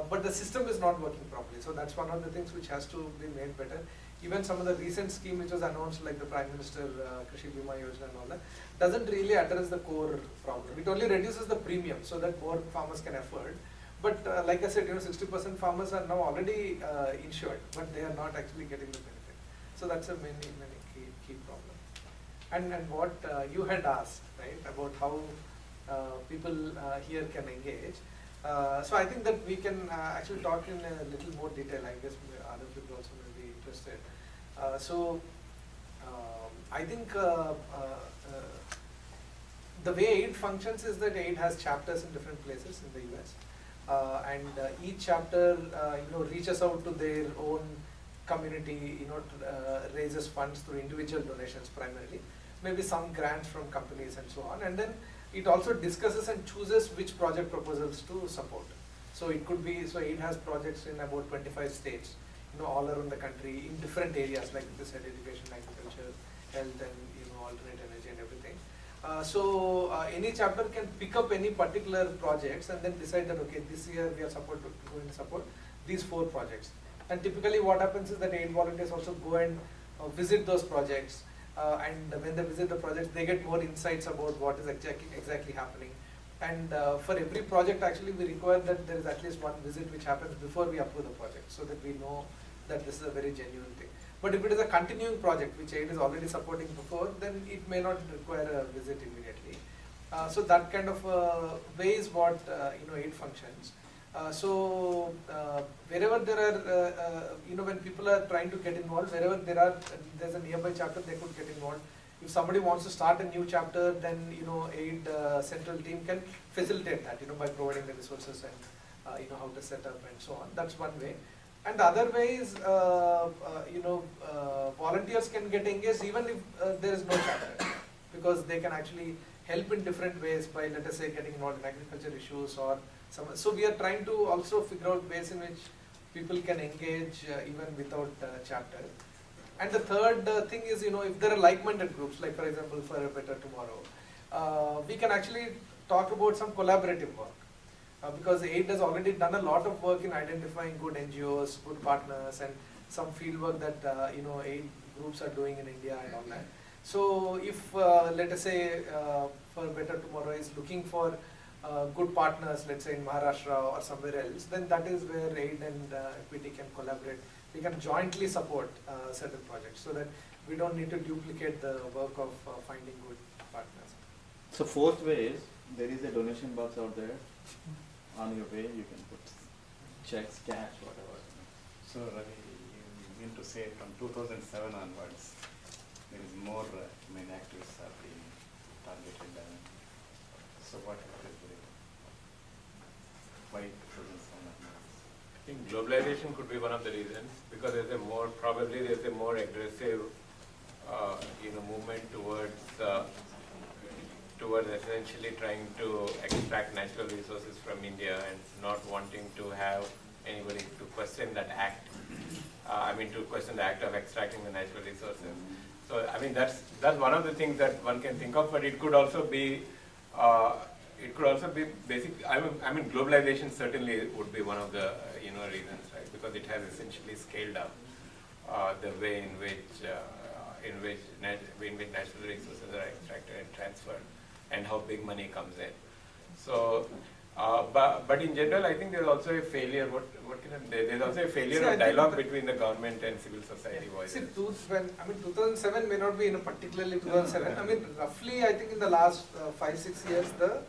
But the system is not working properly. So that's one of the things which has to be made better. Even some of the recent scheme which was announced, like the Prime Minister Krishi Bima Yojana and all that, doesn't really address the core problem. It only reduces the premium so that more farmers can afford. But like I said, 60% farmers are now already insured, but they are not actually getting the benefit. So that's a many key problem. And what you had asked, right, about how people here can engage. So I think that we can actually talk in a little more detail. I guess other people also may be interested. I think the way AID functions is that AID has chapters in different places in the US. And each chapter, reaches out to their own community, raises funds through individual donations primarily, maybe some grants from companies and so on, and then it also discusses and chooses which project proposals to support. So it could be, it has projects in about 25 states, all around the country in different areas like this, education, agriculture, health, and alternate energy and everything. Any chapter can pick up any particular projects and then decide that okay, this year we are going to support these 4 projects. And typically what happens is that aid volunteers also go and visit those projects, and when they visit the projects they get more insights about what is exactly happening. And for every project actually we require that there is at least one visit which happens before we approve the project, so that we know that this is a very genuine thing. But if it is a continuing project which aid is already supporting before, then it may not require a visit immediately. So that kind of way is what aid functions. Wherever there are, when people are trying to get involved, wherever there's a nearby chapter, they could get involved. If somebody wants to start a new chapter, then aid central team can facilitate that, by providing the resources and how to set up and so on. That's one way. And the other way is, volunteers can get engaged even if there is no chapter, because they can actually help in different ways by, let us say, getting involved in agriculture issues or some. So we are trying to also figure out ways in which people can engage even without chapter. And the third thing is, if there are like-minded groups, like for example, For a Better Tomorrow, we can actually talk about some collaborative work. Because AID has already done a lot of work in identifying good NGOs, good partners, and some field work that AID groups are doing in India and all that. So if let us say For a Better Tomorrow is looking for good partners, let's say in Maharashtra or somewhere else, then that is where AID and Equity can collaborate. We can jointly support certain projects, so that we don't need to duplicate the work of finding good partners. So 4th way is, there is a donation box out there. On your way, you can put checks, cash, whatever. So Ravi, you mean to say from 2007 onwards, there is more activists are being targeted. So what is the why 2007 onwards? I think globalization could be one of the reasons, because there's a more aggressive, movement towards essentially trying to extract natural resources from India and not wanting to have anybody to question that act. To question the act of extracting the natural resources. So that's one of the things that one can think of, but it could also be basic. Globalization certainly would be one of the reasons, right? Because it has essentially scaled up the way in which natural resources are extracted and transferred, and how big money comes in. So, but in general, I think there's also a failure. There's also a failure of dialogue between the government and civil society voices. See, 2007 may not be particularly 2007. Roughly, I think in the last 5-6 years, the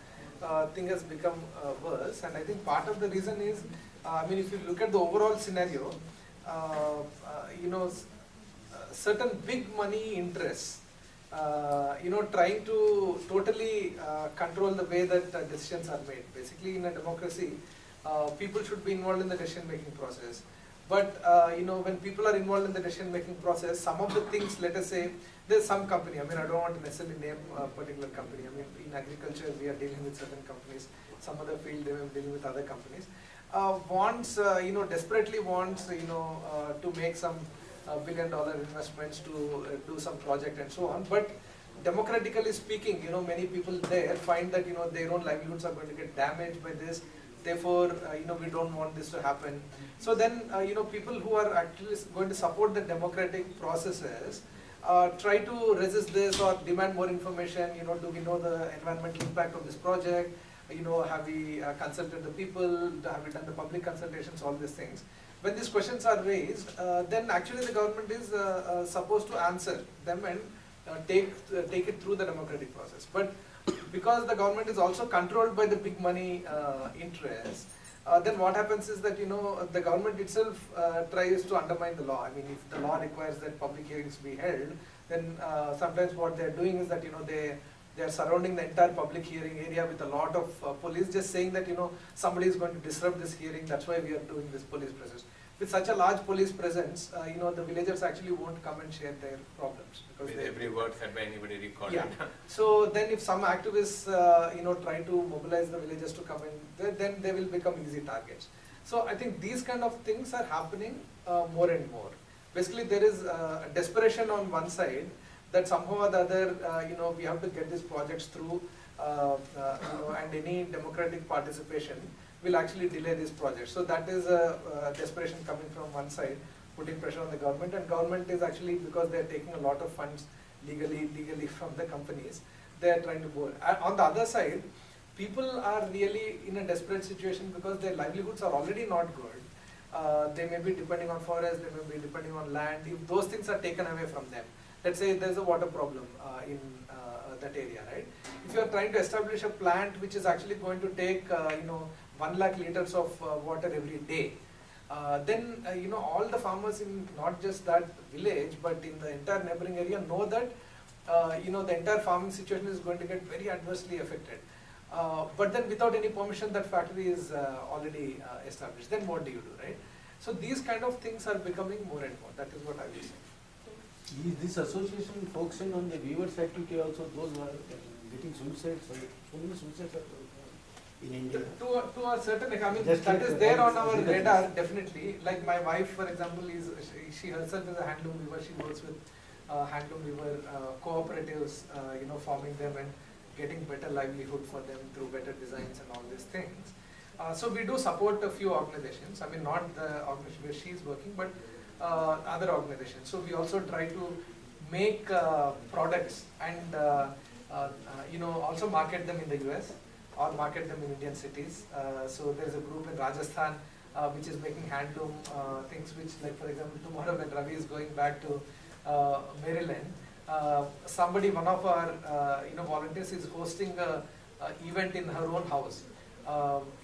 thing has become worse. And I think part of the reason is, if you look at the overall scenario, certain big money interests, trying to totally control the way that decisions are made. Basically, in a democracy, people should be involved in the decision-making process. But, when people are involved in the decision-making process, some of the things, let us say, there's some company, I don't want to necessarily name a particular company. In agriculture, we are dealing with certain companies. Some other field, they are dealing with other companies. Desperately wants, to make some billion-dollar investments to do some project and so on. But democratically speaking, many people there find that, their own livelihoods are going to get damaged by this. Therefore, we don't want this to happen. So then, people who are actually going to support the democratic processes try to resist this or demand more information. Do we know the environmental impact of this project? Have we consulted the people? Have we done the public consultations? All these things. When these questions are raised, then actually the government is supposed to answer them and take it through the democratic process. But because the government is also controlled by the big money interests, then what happens is that the government itself tries to undermine the law. If the law requires that public hearings be held, then sometimes what they are doing is that they are surrounding the entire public hearing area with a lot of police, just saying that somebody is going to disrupt this hearing. That's why we are doing this police presence. With such a large police presence, the villagers actually won't come and share their problems, because with every word said by anybody recorded. Yeah. So then, if some activists, try to mobilize the villagers to come in, then they will become easy targets. So I think these kind of things are happening more and more. Basically, there is desperation on one side that somehow or the other, we have to get these projects through, and any democratic participation will actually delay these projects. So that is a desperation coming from one side, putting pressure on the government, and government is actually, because they are taking a lot of funds legally from the companies, they are trying to go. On the other side, people are really in a desperate situation because their livelihoods are already not good. They may be depending on forest, they may be depending on land. If those things are taken away from them, let's say there's a water problem in that area, right? If you are trying to establish a plant which is actually going to take 1 lakh liters of water every day, then all the farmers in not just that village but in the entire neighboring area know that the entire farming situation is going to get very adversely affected. But then without any permission, that factory is already established. Then what do you do, right? So these kind of things are becoming more and more. That is what I will say. Is this association focusing on the weavers' activity also? Those who are getting suicides, so many suicides are in India. To a certain extent, I mean, Just that like is there on the our ones- radar, definitely. Like my wife, for example, she herself is a handloom weaver. She works with handloom weaver cooperatives, forming them and getting better livelihood for them through better designs and all these things. So we do support a few organizations. I mean, not the organization where she's working, but other organizations. So we also try to make products and also market them in the US or market them in Indian cities. So there's a group in Rajasthan which is making handloom things, which, like for example, tomorrow when Ravi is going back to Maryland, one of our volunteers is hosting a event in her own house,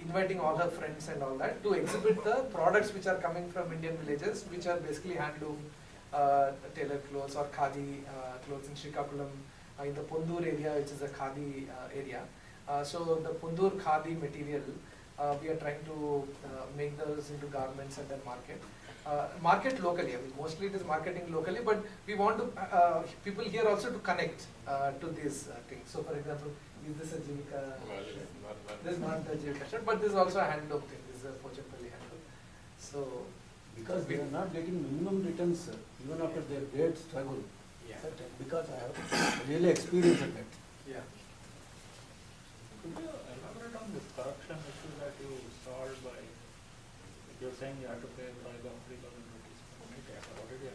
inviting all her friends and all that to exhibit the products which are coming from Indian villages, which are basically handloom, tailored clothes or khadi clothes in Srikakulam, in the Pundur area, which is a khadi area. So the Pundur khadi material, we are trying to make those into garments and then market locally. I mean, mostly it is marketing locally, but we want to people here also to connect to these things. So, for example, is this a Jivika shirt? This is not the Jivika shirt, but this is also a handloom thing. This is a Pochampalli handloom. So, Because they are not getting minimum returns, even after their great struggle. yeah, Because I have really experienced that. yeah. Could you elaborate on this corruption issue that you solved by, you're saying you have to pay a bribe of 3,000 rupees per meter, already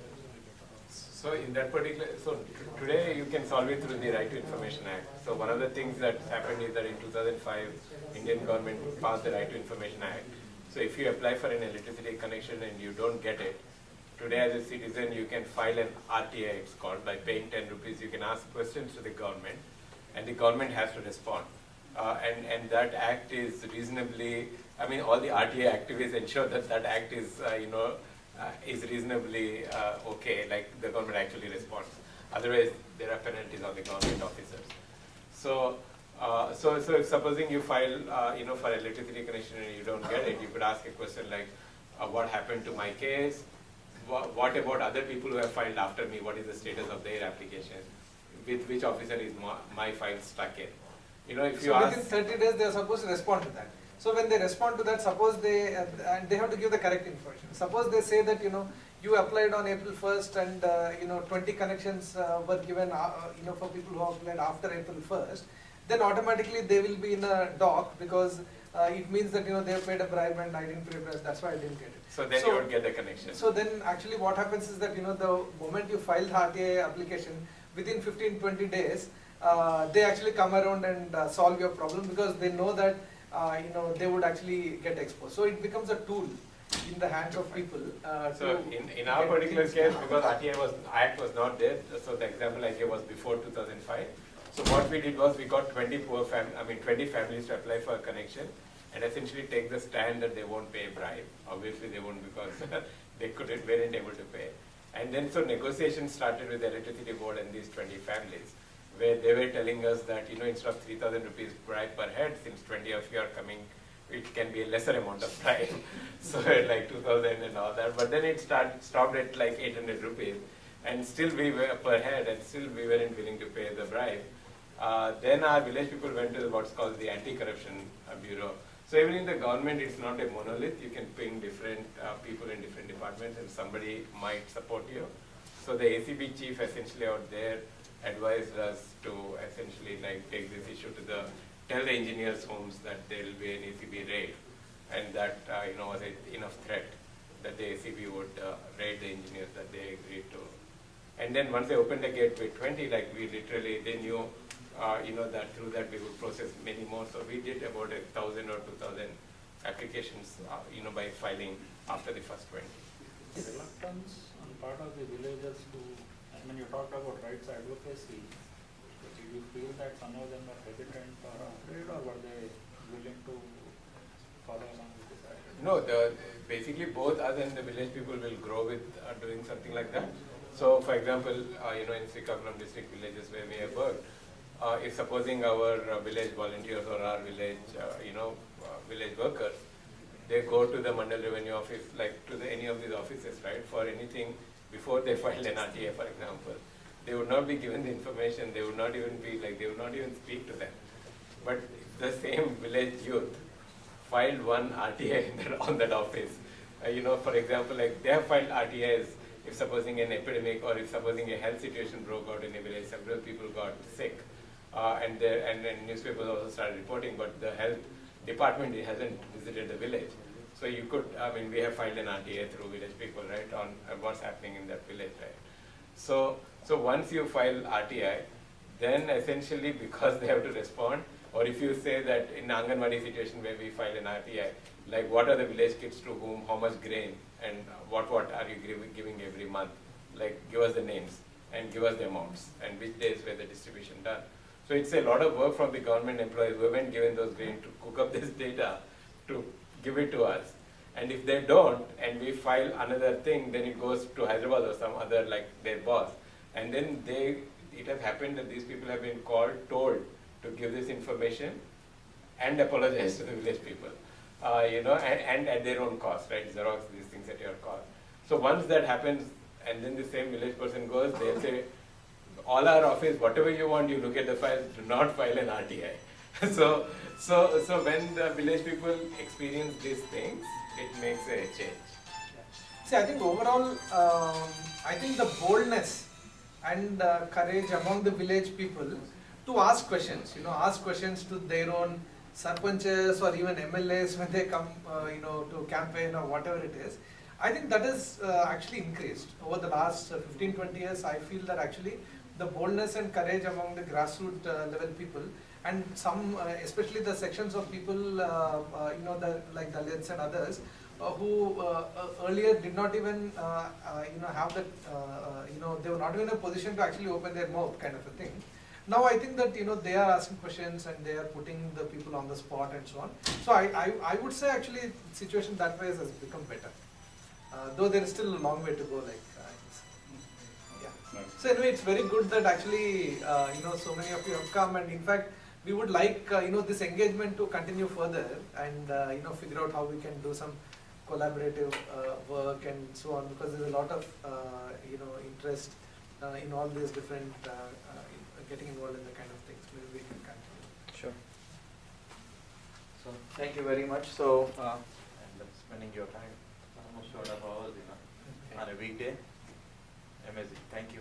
So in that particular, today you can solve it through the Right to Information Act. So one of the things that happened is that in 2005, Indian government passed the Right to Information Act. So if you apply for an electricity connection and you don't get it, today as a citizen you can file an RTA, it's called. By paying 10 rupees you can ask questions to the government and the government has to respond. And that act is reasonably, I mean, all the RTA activists ensure that that act is, is reasonably okay, like the government actually responds. Otherwise, there are penalties on the government officers. So, so if supposing you file, for electricity connection and you don't get it, you could ask a question like, what happened to my case? What about other people who have filed after me? What is the status of their application? With which officer is my file stuck in? If you So ask. within 30 days, they are supposed to respond to that. So when they respond to that, suppose they have to give the correct information. Suppose they say that you applied on April 1st and 20 connections were given for people who applied after April 1st, then automatically they will be in a dock because it means that they have paid a bribe and I didn't pay a bribe. That's why I didn't get it. So then you would get the connection. So then actually what happens is that the moment you file the RTA application, within 15-20 days, they actually come around and solve your problem because they know that they would actually get exposed. So it becomes a tool in the hands of people. So in our particular case, because Act was not there, so the example I gave was before 2005. So what we did was we got 20 families to apply for a connection and essentially take the stand that they won't pay a bribe. Obviously they won't because they weren't able to pay. And then so negotiations started with the electricity board and these 20 families, where they were telling us that, instead of 3,000 rupees bribe per head, since 20 of you are coming, it can be a lesser amount of bribe. So like 2,000 and all that. But then it stopped at like 800 rupees. And still we were per head and still we weren't willing to pay the bribe. Then our village people went to what's called the Anti-Corruption Bureau. So even in the government, it's not a monolith. You can ping different people in different departments and somebody might support you. So the ACB chief essentially out there advised us to essentially like take this issue to tell the engineers' homes that there will be an ACB raid, and that was enough threat that the ACB would raid the engineers that they agreed to. And then once they opened the gateway 20, like we literally, they knew, that through that we would process many more. So we did about 1,000 or 2,000 applications, by filing after the first 20. Reluctance on part of the villagers to, you talked about rights advocacy. Did you feel that some of them were hesitant or afraid, or were they willing to follow along with this action? No, basically both us and the village people will grow with doing something like that. So, for example, in Srikakulam district villages where we have worked, if supposing our village volunteers or our village, village workers, they go to the Mandal Revenue Office, like to any of these offices, right, for anything before they file an RTA, for example, they would not be given the information, they would not even be like, they would not even speak to them. But the same village youth filed one RTA on that office. For example, like they have filed RTAs if supposing an epidemic or if supposing a health situation broke out in a village, several people got sick, and then newspapers also started reporting, but the health department hasn't visited the village. So you could, we have filed an RTA through village people, right, on what's happening in that village, right? So once you file RTI, then essentially because they have to respond, or if you say that in Anganwadi situation where we file an RTI, like what are the village kids to whom, how much grain, and what are you giving every month? Like give us the names and give us the amounts and which days were the distribution done. So it's a lot of work from the government employees who haven't given those grain to cook up this data to give it to us. And if they don't, and we file another thing, then it goes to Hyderabad or some other, like their boss. And then it has happened that these people have been told to give this information and apologize to the village people, and at their own cost, right? Xerox these things at your cost. So once that happens, and then the same village person goes, they'll say, all our office, whatever you want, you look at the files, do not file an RTI. So when the village people experience these things, it makes a change. See, I think overall, I think the boldness and courage among the village people to ask questions, ask questions to their own sarpanches or even MLAs when they come, to campaign or whatever it is. I think that is actually increased over the last 15-20 years. I feel that actually the boldness and courage among the grassroots level people, and some, especially the sections of people, like Dalits and others, who earlier did not even, have that, they were not even in a position to actually open their mouth, kind of a thing. Now I think that they are asking questions and they are putting the people on the spot and so on. So I would say actually the situation that way has become better, though there is still a long way to go. So anyway, it's very good that actually so many of you have come, and in fact we would like this engagement to continue further, and figure out how we can do some collaborative work and so on, because there's a lot of interest in all these different getting involved in the kind of things. Maybe we can continue. Sure. So thank you very much. So and spending your time almost 2.5 hours, on a weekday. Amazing. Thank you.